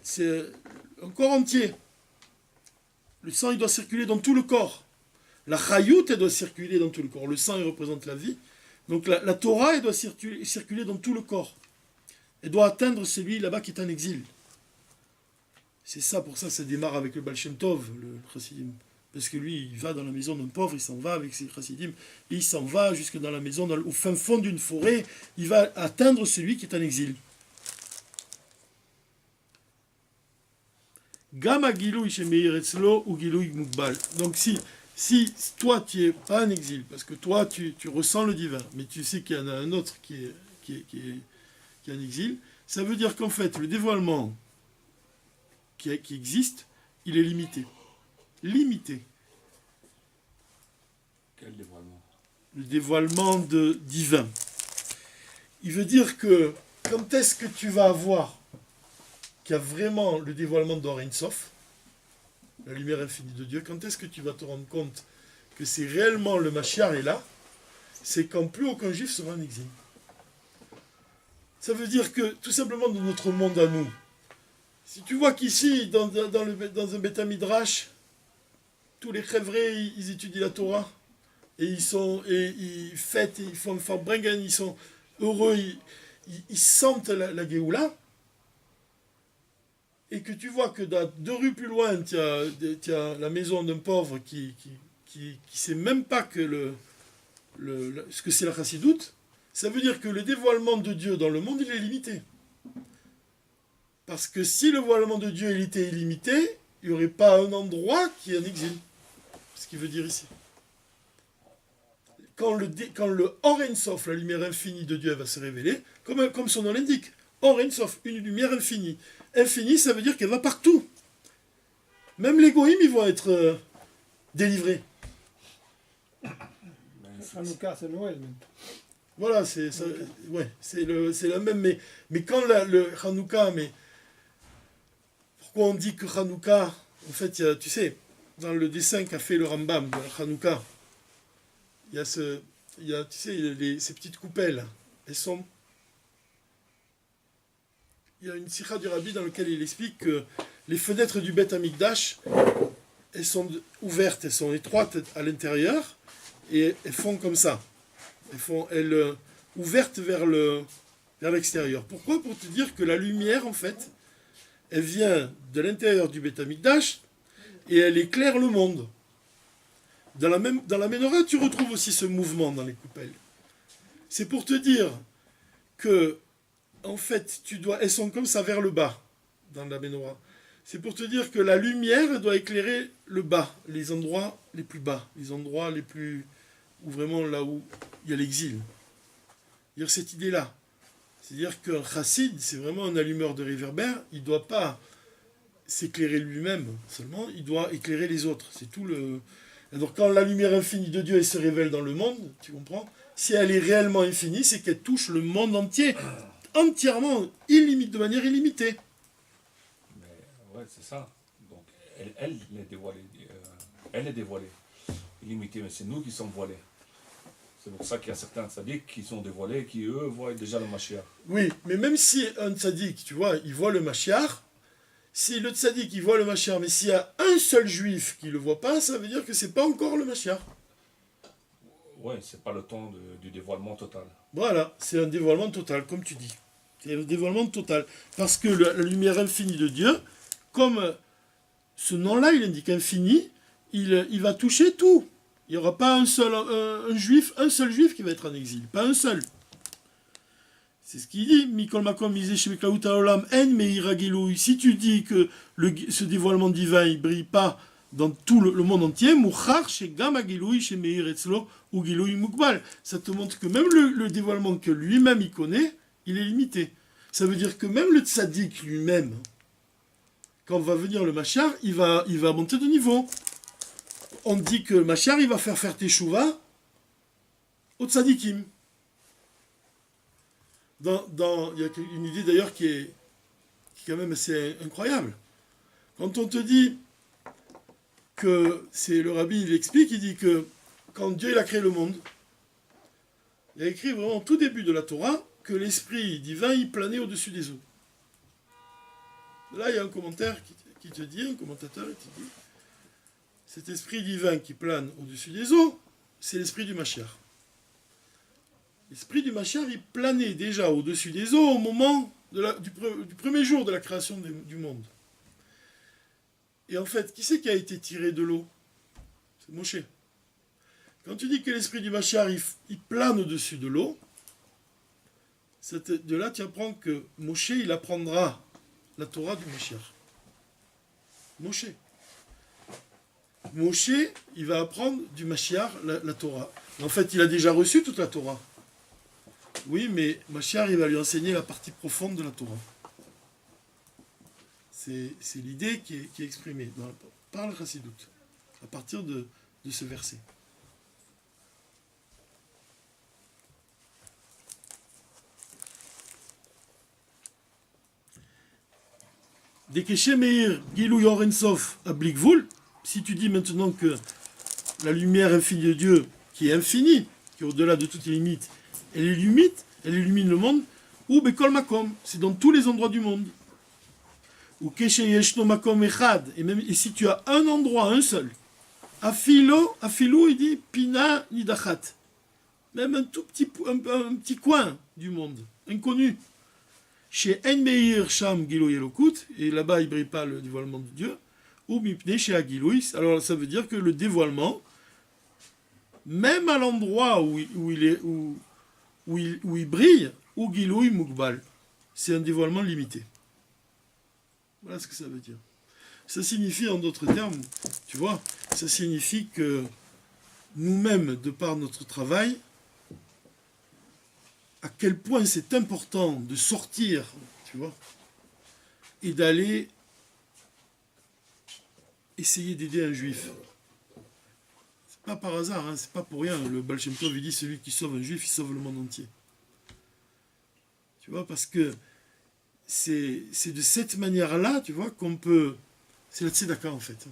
C'est un corps entier. Le sang, il doit circuler dans tout le corps. La chayout, elle doit circuler dans tout le corps. Le sang, il représente la vie. Donc la Torah, elle doit circuler dans tout le corps. Elle doit atteindre celui là-bas qui est en exil. C'est ça, pour ça, ça démarre avec le Baal Shem Tov, le chassidim. Parce que lui, il va dans la maison d'un pauvre, il s'en va avec ses chassidim, et il s'en va jusque dans la maison, au fin fond d'une forêt, il va atteindre celui qui est en exil. Gama Gilui Shemeir Etzlo ou Gilui Mukbal. Donc si toi tu n'es pas en exil, parce que toi tu ressens le divin, mais tu sais qu'il y en a un autre qui est en exil, ça veut dire qu'en fait le dévoilement qui existe, il est limité. Limité. Quel dévoilement? Le dévoilement divin. Il veut dire que quand est-ce que tu vas avoir qu'il y a vraiment le dévoilement d'Or Sof, la lumière infinie de Dieu, quand est-ce que tu vas te rendre compte que c'est réellement le Mashiach est là? C'est quand plus aucun juif sera en exil. Ça veut dire que, tout simplement, dans notre monde à nous, si tu vois qu'ici, dans un Beth Midrash, tous les chèvres, ils étudient la Torah, et ils fêtent, ils font Farbrengen, ils sont heureux, ils sentent la Géoula, et que tu vois que dans 2 rues plus loin, tu as la maison d'un pauvre qui sait même pas que ce que c'est la chassidoute, ça veut dire que le dévoilement de Dieu dans le monde, il est limité. Parce que si le dévoilement de Dieu il était illimité, il n'y aurait pas un endroit qui est en exil. C'est ce qu'il veut dire ici. Quand le Or Ein Sof, la lumière infinie de Dieu, va se révéler, comme son nom l'indique, Or Ein Sof, une lumière infinie. Infinie, ça veut dire qu'elle va partout. Même les goïms, ils vont être délivrés. Hanouka, c'est Noël maintenant. Voilà, c'est la même. Mais quand le Hanouka, mais pourquoi on dit que Hanouka, en fait, tu sais, dans le dessin qu'a fait le Rambam de la Hanouka, il y a tu sais, ces petites coupelles, elles sont. Il y a une sikha du Rabbi dans laquelle il explique que les fenêtres du Beth Amikdash, elles sont ouvertes, elles sont étroites à l'intérieur et elles font comme ça. Elles ouvertes vers l'extérieur. Pourquoi? Pour te dire que la lumière, en fait, elle vient de l'intérieur du Beth Amikdash et elle éclaire le monde. Dans la Ménorah, tu retrouves aussi ce mouvement dans les coupelles. C'est pour te dire que, en fait, elles sont comme ça vers le bas, dans la Ménorah. C'est pour te dire que la lumière elle doit éclairer le bas, les endroits les plus bas, les endroits les plus... ou vraiment là où il y a l'exil. C'est-à-dire cette idée-là. C'est-à-dire qu'un chassid, c'est vraiment un allumeur de réverbère, il ne doit pas s'éclairer lui-même seulement, il doit éclairer les autres. C'est tout le... Alors quand la lumière infinie de Dieu elle se révèle dans le monde, tu comprends? Si elle est réellement infinie, c'est qu'elle touche le monde entier, entièrement, de manière illimitée. Mais ouais, c'est ça. Donc elle est dévoilée. Elle est dévoilée. Illimitée, mais c'est nous qui sommes voilés. C'est pour ça qu'il y a certains tzaddik qui sont dévoilés, qui eux voient déjà le Mashiach. Oui, mais même si un tzaddik, tu vois, il voit le Mashiach, si le tzaddik il voit le Mashiach, mais s'il y a un seul juif qui ne le voit pas, ça veut dire que c'est pas encore le Mashiach. Ouais, c'est pas le temps du dévoilement total. Voilà, c'est un dévoilement total, comme tu dis. C'est le dévoilement total. Parce que la lumière infinie de Dieu, comme ce nom-là, il indique infini, il va toucher tout. Il n'y aura pas un seul juif qui va être en exil. Pas un seul. C'est ce qu'il dit. Mikol makom mizesh olam en meiragilu. Si tu dis que ce dévoilement divin il brille pas dans tout le monde entier, muchar shegam agilui shemeir etzlo ou gilui mukbal. Ça te montre que même le dévoilement que lui-même il connaît, il est limité. Ça veut dire que même le tzaddik lui-même, quand va venir le Machar, il va monter de niveau. On dit que le Machar, il va faire teshuva au tzadikim. Il y a une idée d'ailleurs qui est quand même assez incroyable. Quand on te dit que, c'est le rabbi, il explique, il dit que quand Dieu il a créé le monde, il a écrit vraiment au tout début de la Torah que l'esprit divin il planait au-dessus des eaux. Là, il y a un commentaire qui te dit, un commentateur qui dit, cet esprit divin qui plane au-dessus des eaux, c'est l'esprit du Mashiach. L'esprit du Mashiach, il planait déjà au-dessus des eaux au moment du premier jour de la création du monde. Et en fait, qui c'est qui a été tiré de l'eau? C'est Moshe. Quand tu dis que l'esprit du Mashiach, il plane au-dessus de l'eau, de là, tu apprends que Moshe, il apprendra la Torah du Mashiach. Moshe, il va apprendre du Mashiach la Torah. En fait, il a déjà reçu toute la Torah. Oui, mais Mashiach, il va lui enseigner la partie profonde de la Torah. C'est l'idée qui est exprimée par le Chassidut, à partir de ce verset. Dekeshe Meir Gilou Yorensof Ablikvoul, si tu dis maintenant que la lumière infinie de Dieu, qui est infinie, qui est au-delà de toutes les limites, elle illumine le monde, ou Bekol Makom, c'est dans tous les endroits du monde. Ou Keshe Yeshno Makom Echad, et si tu as un endroit, un seul, Afilo, il dit Pina Nidachat, même un tout petit coin du monde, inconnu. Chez En Meir Sham Gilo Yelokut, et là-bas il ne brille pas le dévoilement de Dieu, ou Mipne chez Agilouis, alors ça veut dire que le dévoilement, même à l'endroit où il brille, ou Giloui Mukbal, c'est un dévoilement limité. Voilà ce que ça veut dire. Ça signifie, en d'autres termes, tu vois, ça signifie que nous-mêmes, de par notre travail, à quel point c'est important de sortir, tu vois, et d'aller essayer d'aider un juif. C'est pas par hasard, hein, c'est pas pour rien. Le Baal Shem Tov, il dit celui qui sauve un juif, il sauve le monde entier. Tu vois, parce que c'est de cette manière-là, tu vois, qu'on peut... C'est la tzedaka, en fait.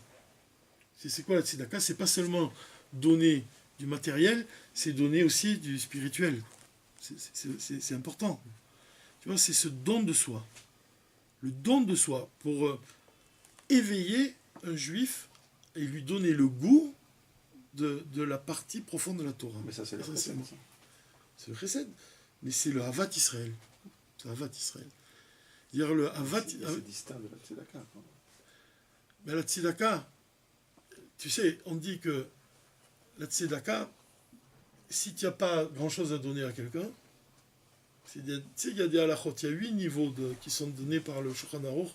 C'est quoi la tzedaka? C'est pas seulement donner du matériel, c'est donner aussi du spirituel. C'est important. Tu vois, c'est ce don de soi. Le don de soi pour éveiller un juif et lui donner le goût de la partie profonde de la Torah. Mais ça, c'est le chesed. C'est le chesed, mais c'est le Havat Israël. C'est le Havat Israël. Dire le Havat... C'est distinct de la tzedaka. Mais la tzedaka, tu sais, on dit que la tzedaka, si tu n'as pas grand-chose à donner à quelqu'un, tu sais, il y a des halachot, il y a 8 niveaux qui sont donnés par le Shulchan Aruch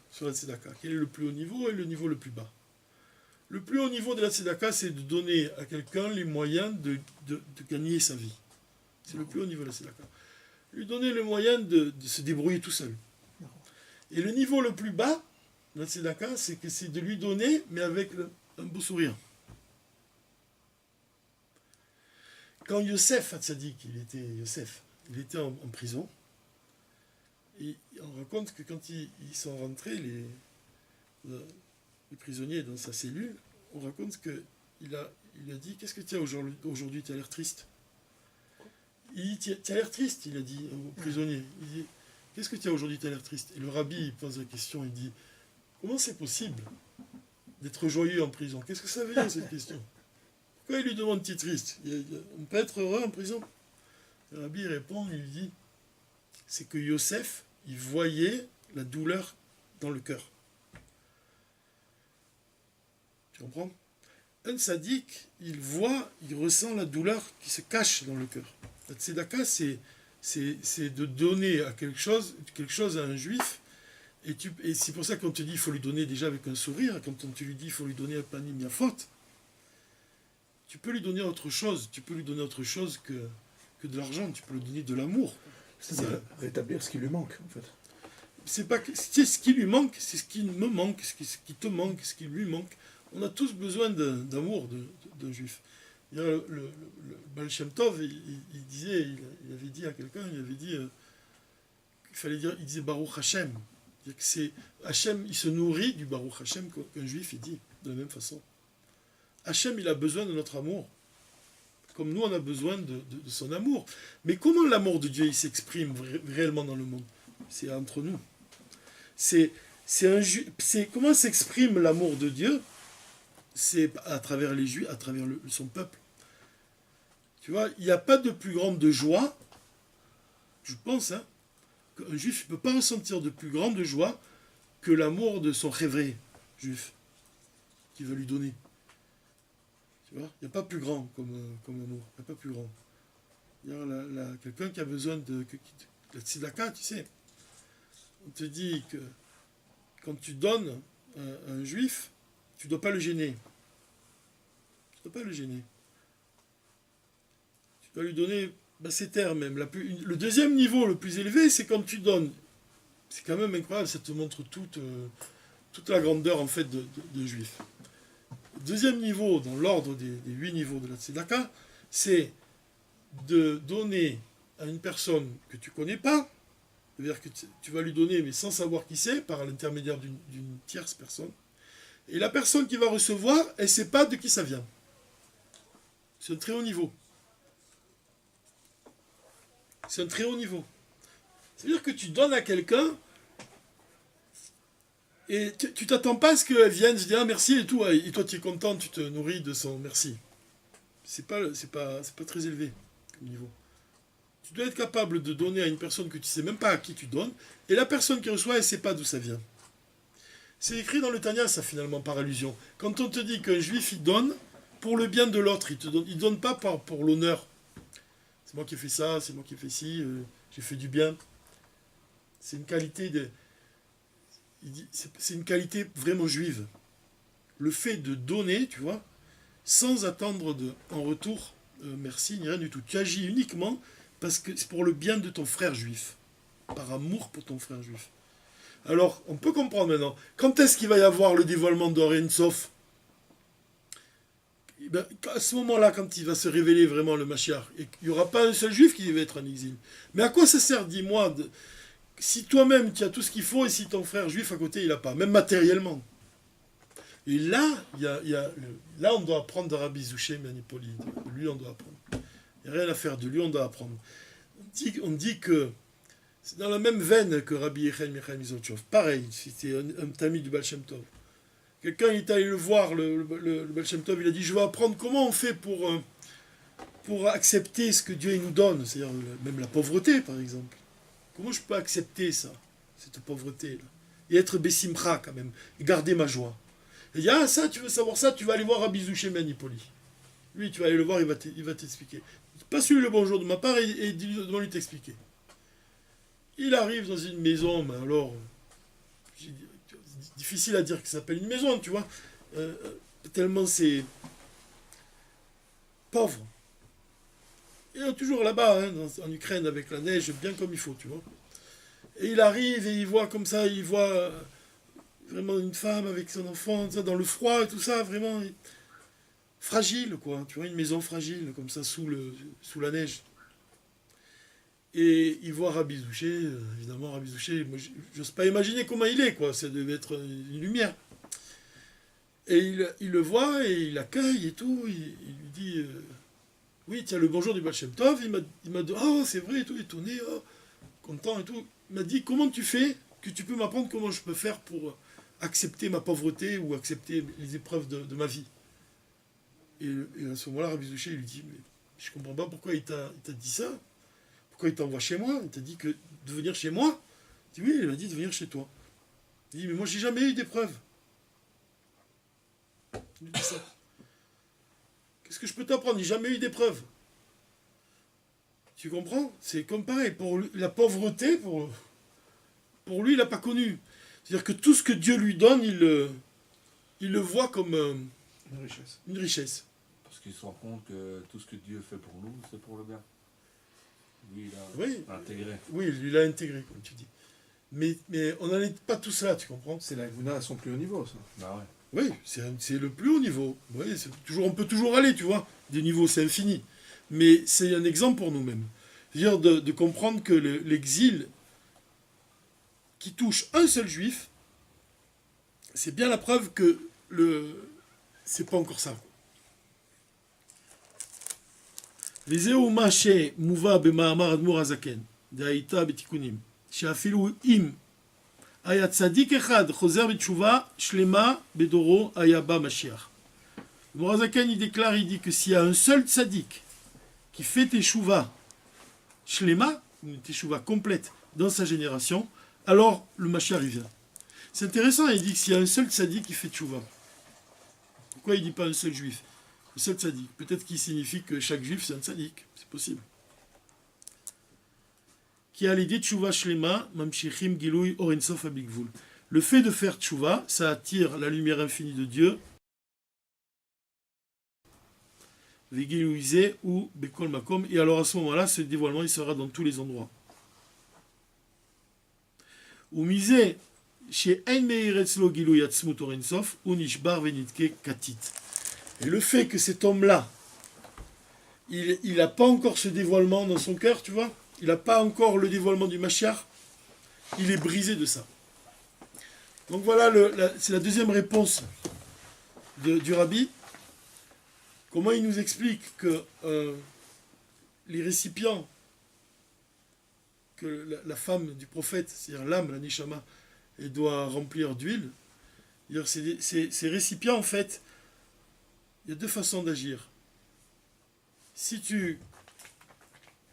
sur la tzedaka. Quel est le plus haut niveau et le niveau le plus bas? Le plus haut niveau de la tzedaka, c'est de donner à quelqu'un les moyens de gagner sa vie. C'est le plus haut niveau de la tzedaka. Lui donner le moyen de se débrouiller tout seul. Et le niveau le plus bas de la tzedaka, c'est de lui donner, mais avec un beau sourire. Quand Yosef Hatzadik, il était en prison, et on raconte que quand ils sont rentrés, les prisonniers dans sa cellule, on raconte qu'il a dit, qu'est-ce que tu as aujourd'hui, tu as l'air triste. Il dit, tu as l'air triste, il a dit au prisonnier. Il dit, qu'est-ce que tu as aujourd'hui, tu as l'air triste. Et le rabbi il pose la question, il dit, comment c'est possible d'être joyeux en prison? Qu'est-ce que ça veut dire cette question? Pourquoi il lui demande tu es triste? On peut être heureux en prison? Le rabbi répond, il lui dit, c'est que Yosef, il voyait la douleur dans le cœur. Tu comprends? Un sadique, il ressent la douleur qui se cache dans le cœur. La tzedaka, c'est de donner à quelque chose à un juif, et c'est pour ça qu'on te dit il faut lui donner déjà avec un sourire, quand on te lui dit il faut lui donner un panim miafot, tu peux lui donner autre chose, que de l'argent, tu peux lui donner de l'amour. C'est-à-dire rétablir ce qui lui manque, en fait. C'est ce qui lui manque, c'est ce qui me manque, ce qui te manque, ce qui lui manque. On a tous besoin d'amour d'un juif. Le Baal Shem Tov, il avait dit à quelqu'un, qu'il fallait dire, il disait Baruch Hashem. Que c'est Hashem, il se nourrit du Baruch Hashem qu'un juif il dit de la même façon. Hashem, il a besoin de notre amour, comme nous on a besoin de son amour. Mais comment l'amour de Dieu il s'exprime réellement dans le monde? C'est entre nous. Comment s'exprime l'amour de Dieu? C'est à travers les Juifs, à travers son peuple. Tu vois, il n'y a pas de plus grande joie, je pense, qu'un juif ne peut pas ressentir de plus grande joie que l'amour de son révéré juif, qui va lui donner. Tu vois, il n'y a pas plus grand comme amour, il n'y a pas plus grand. Il y a quelqu'un qui a besoin de la tzedaka, tu sais. On te dit que quand tu donnes à un juif, tu ne dois pas le gêner. Tu ne dois pas le gêner. Tu dois lui donner ses terres même. Le deuxième niveau le plus élevé, c'est quand tu donnes. C'est quand même incroyable, ça te montre toute la grandeur en fait de juif. Le deuxième niveau, dans l'ordre des 8 niveaux de la tzedaka, c'est de donner à une personne que tu ne connais pas, c'est-à-dire que tu vas lui donner mais sans savoir qui c'est, par l'intermédiaire d'une tierce personne. Et la personne qui va recevoir, elle ne sait pas de qui ça vient. C'est un très haut niveau. C'est un très haut niveau. C'est-à-dire que tu donnes à quelqu'un et tu t'attends pas à ce qu'elle vienne se dire ah, merci et tout, et toi tu es content, tu te nourris de son merci. C'est pas très élevé comme niveau. Tu dois être capable de donner à une personne que tu ne sais même pas à qui tu donnes, et la personne qui reçoit, elle ne sait pas d'où ça vient. C'est écrit dans le Tanya, ça, finalement, par allusion. Quand on te dit qu'un juif, il donne pour le bien de l'autre, il donne pas pour l'honneur. C'est moi qui ai fait ça, c'est moi qui ai fait ci, j'ai fait du bien. C'est une qualité c'est une qualité vraiment juive. Le fait de donner, tu vois, sans attendre en retour merci, ni rien du tout. Tu agis uniquement parce que c'est pour le bien de ton frère juif, par amour pour ton frère juif. Alors, on peut comprendre maintenant. Quand est-ce qu'il va y avoir le dévoilement d'Or Sof? Ben, à ce moment-là, quand il va se révéler vraiment le Mashiach, il n'y aura pas un seul juif qui va être en exil. Mais à quoi ça sert, dis-moi, si toi-même tu as tout ce qu'il faut et si ton frère juif à côté il n'a pas, même matériellement? Et là, là on doit apprendre de Rabbi Zouché Manipoli. De lui, on doit apprendre. Il n'y a rien à faire, de lui, on doit apprendre. On dit que c'est dans la même veine que Rabbi Yechaim Mizotchov. Pareil, c'était un tami du Baal Shem Tov. Quelqu'un est allé le voir, le Baal Shem Tov, il a dit, je veux apprendre comment on fait pour accepter ce que Dieu nous donne, c'est-à-dire même la pauvreté, par exemple. Comment je peux accepter ça, cette pauvreté-là, et être Bessimcha quand même, et garder ma joie? Il dit, ah ça, tu veux savoir ça, tu vas aller voir Rabbi Zouché Manipoli. Lui, tu vas aller le voir, il va t'expliquer. Passe-lui le bonjour de ma part et demande lui t'expliquer. Il arrive dans une maison, mais alors, c'est difficile à dire que ça s'appelle une maison, tu vois, tellement c'est pauvre. Et toujours là-bas, hein, en Ukraine, avec la neige, bien comme il faut, tu vois. Et il arrive et il voit comme ça, il voit vraiment une femme avec son enfant, ça, dans le froid et tout ça, vraiment fragile, quoi. Tu vois, une maison fragile, comme ça, sous la neige. Et il voit Rabbi Zouché, évidemment, Rabbi Zouché, moi, j'ose pas imaginer comment il est, quoi. Ça devait être une lumière. Et il le voit et il l'accueille et tout. Il lui dit, oui, tiens, le bonjour du Baal Shem Tov. Il m'a dit, oh, c'est vrai, et tout, étonné, oh, content et tout. Il m'a dit, comment tu fais, que tu peux m'apprendre comment je peux faire pour accepter ma pauvreté ou accepter les épreuves de ma vie. Et à ce moment-là, Rabbi Zouché, il lui dit, mais je comprends pas pourquoi il t'a dit ça. Pourquoi il t'envoie chez moi? Il t'a dit que de venir chez moi? Il dit, oui, il m'a dit de venir chez toi. Il dit, mais moi, j'ai jamais eu d'épreuve. Il dit ça. Qu'est-ce que je peux t'apprendre? J'ai jamais eu d'épreuve. Tu comprends? C'est comme pareil. Pour lui, la pauvreté, pour lui, il n'a pas connu. C'est-à-dire que tout ce que Dieu lui donne, il le voit comme une richesse. Parce qu'il se rend compte que tout ce que Dieu fait pour nous, c'est pour le bien. Lui, il a intégré. Oui, lui, il a intégré, comme tu dis. Mais on n'en est pas tous là, tu comprends? C'est la Guna à son plus haut niveau, ça. Bah ouais. Oui, c'est le plus haut niveau. Oui, on peut toujours aller, tu vois. Des niveaux, c'est infini. Mais c'est un exemple pour nous-mêmes. C'est-à-dire de comprendre que l'exil qui touche un seul juif, c'est bien la preuve que c'est pas encore ça. וזהו מה שמובא במאמר אדמו"ר הזקן, דהייתה בתיקונים, שאפילו אם היה צדיק אחד חוזר בתשובה שלמה בדורו היה בא משיח. אדמו"ר הזקן il déclare, il dit que s'il y a un seul tzaddik qui fait teshuva shlema, une teshuva complète dans sa génération, alors le Mashiach il vient. C'est intéressant, il dit que s'il y a un seul tzaddik qui fait teshuva, pourquoi il ne dit pas un seul juif? Le seul tzaddik. Peut-être qu'il signifie que chaque juif c'est un tzaddik. C'est possible. Qui a l'idée de tchouva shlema, mamshichim gilouy orensof abigvul. Le fait de faire tchouva, ça attire la lumière infinie de Dieu. Vegilouisé ou bekol makom. Et alors à ce moment-là, ce dévoilement il sera dans tous les endroits. Ou misé chez ein meiretzlo gilouy atzmut orensof ou nishbar venitke katit. Et le fait que cet homme-là, il n'a pas encore ce dévoilement dans son cœur, tu vois, il n'a pas encore le dévoilement du Mashiach, il est brisé de ça. Donc voilà, c'est la deuxième réponse du Rabbi. Comment il nous explique que les récipients, que la femme du prophète, c'est-à-dire l'âme, la neshama, elle doit remplir d'huile. Ces récipients, en fait, il y a deux façons d'agir. Si tu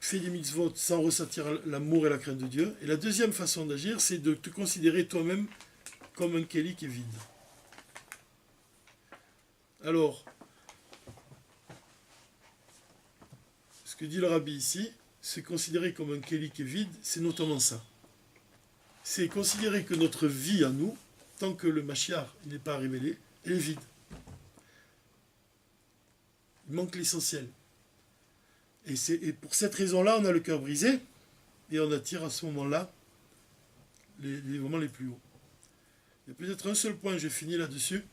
fais des mitzvot sans ressentir l'amour et la crainte de Dieu, et la deuxième façon d'agir, c'est de te considérer toi-même comme un kéli qui est vide. Alors, ce que dit le Rabbi ici, se considérer comme un kéli qui est vide, c'est notamment ça. C'est considérer que notre vie à nous, tant que le Mashiach n'est pas révélé, elle est vide. Il manque l'essentiel. Et pour cette raison-là, on a le cœur brisé, et on attire à ce moment-là les moments les plus hauts. Il y a peut-être un seul point, je finis là-dessus,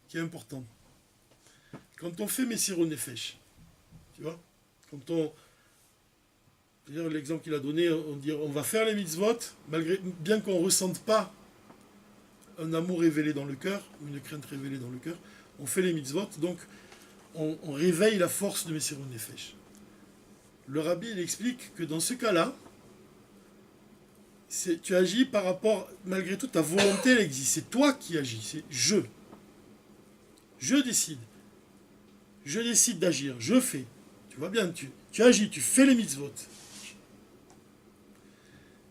qui est important. Quand on fait Messirut Nefesh, tu vois, quand on... C'est-à-dire l'exemple qu'il a donné, on dit on va faire les mitzvot, bien qu'on ne ressente pas un amour révélé dans le cœur, une crainte révélée dans le cœur, on fait les mitzvot, donc on réveille la force de Messirut Nefesh. Le rabbi, il explique que dans ce cas-là, tu agis par rapport, malgré tout, ta volonté, elle existe. C'est toi qui agis, c'est je. Je décide. Je décide d'agir, je fais. Tu vois bien, tu agis, tu fais les mitzvot.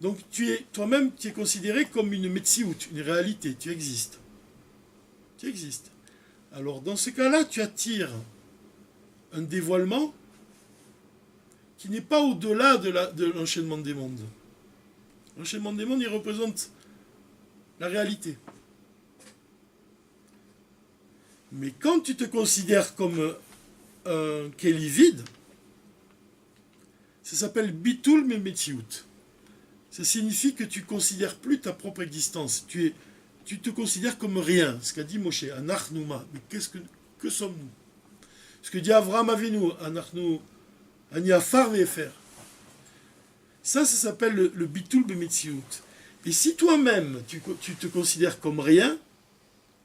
Donc toi-même, tu es considéré comme une metsiout, une réalité, tu existes. Tu existes. Alors dans ce cas-là, tu attires un dévoilement qui n'est pas au-delà de l'enchaînement des mondes. L'enchaînement des mondes, il représente la réalité. Mais quand tu te considères comme un keli vide, ça s'appelle bitul memetiout. Ça signifie que tu ne considères plus ta propre existence. Tu te considères comme rien. Ce qu'a dit Moshe, Anachnouma. Mais que sommes-nous? Ce que dit Avraham Avinu, Anachnu, Aniafar Vefer. Ça s'appelle le bitul bemetsiout. Et si toi-même, tu te considères comme rien,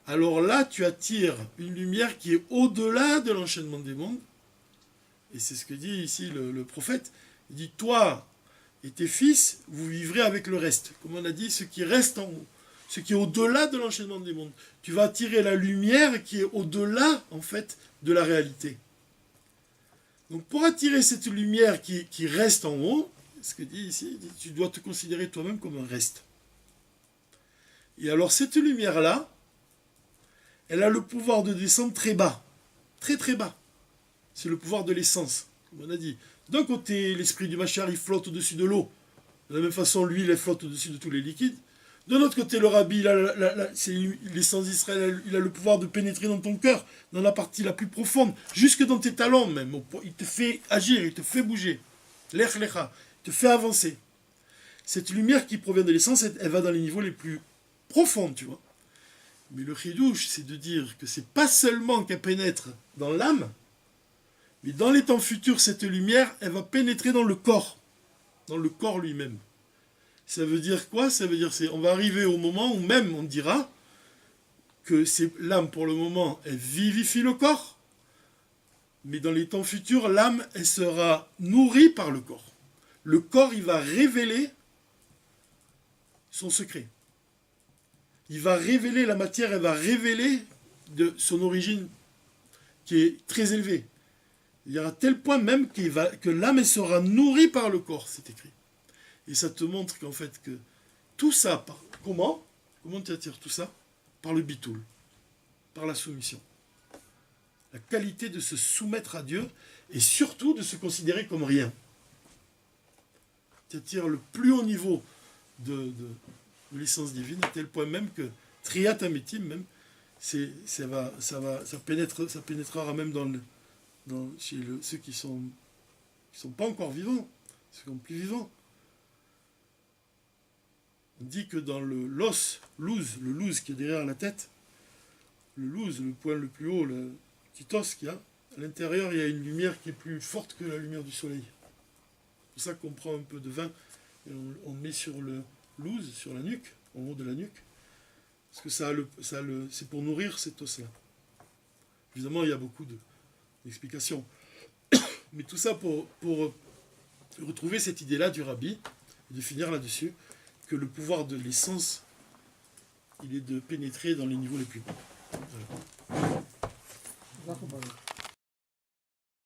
alors là, tu attires une lumière qui est au-delà de l'enchaînement des mondes. Et c'est ce que dit ici le prophète. Il dit, toi et tes fils, vous vivrez avec le reste. Comme on a dit, ce qui reste en haut. Ce qui est au-delà de l'enchaînement des mondes. Tu vas attirer la lumière qui est au-delà, en fait, de la réalité. Donc pour attirer cette lumière qui reste en haut, ce que dit ici, tu dois te considérer toi-même comme un reste. Et alors cette lumière-là, elle a le pouvoir de descendre très bas. Très très bas. C'est le pouvoir de l'essence, comme on a dit. D'un côté, l'esprit du Machar, il flotte au-dessus de l'eau. De la même façon, l'huile, elle flotte au-dessus de tous les liquides. De l'autre côté, le Rabbi, c'est l'essence d'Israël, il a le pouvoir de pénétrer dans ton cœur, dans la partie la plus profonde, jusque dans tes talons même. Il te fait agir, il te fait bouger. Lech lecha, il te fait avancer. Cette lumière qui provient de l'essence, elle va dans les niveaux les plus profonds, tu vois. Mais le chidouche, c'est de dire que c'est pas seulement qu'elle pénètre dans l'âme, mais dans les temps futurs, cette lumière, elle va pénétrer dans le corps lui-même. Ça veut dire quoi? Ça veut dire on va arriver au moment où même on dira que l'âme, pour le moment, elle vivifie le corps, mais dans les temps futurs, l'âme, elle sera nourrie par le corps. Le corps, il va révéler son secret. Il va révéler la matière, elle va révéler de son origine qui est très élevée. Il y a à tel point même que l'âme, elle sera nourrie par le corps, c'est écrit. Et ça te montre qu'en fait, que tout ça, comment tu attires tout ça? Par le bitoul, par la soumission. La qualité de se soumettre à Dieu et surtout de se considérer comme rien. Tu attires le plus haut niveau de l'essence divine, à tel point même que Triat Ametim, même, ça pénétrera même chez ceux qui sont pas encore vivants, ceux qui sont plus vivants. On dit que dans le loz qui est derrière la tête, le point le plus haut, le petit os qu'il y a, à l'intérieur, il y a une lumière qui est plus forte que la lumière du soleil. C'est pour ça qu'on prend un peu de vin et on met sur le louz, sur la nuque, en haut de la nuque, parce que c'est pour nourrir cet os-là. Évidemment, il y a beaucoup d'explications. Mais tout ça pour retrouver cette idée-là du Rabbi, et de finir là-dessus, que le pouvoir de l'essence, il est de pénétrer dans les niveaux les plus bas. Voilà.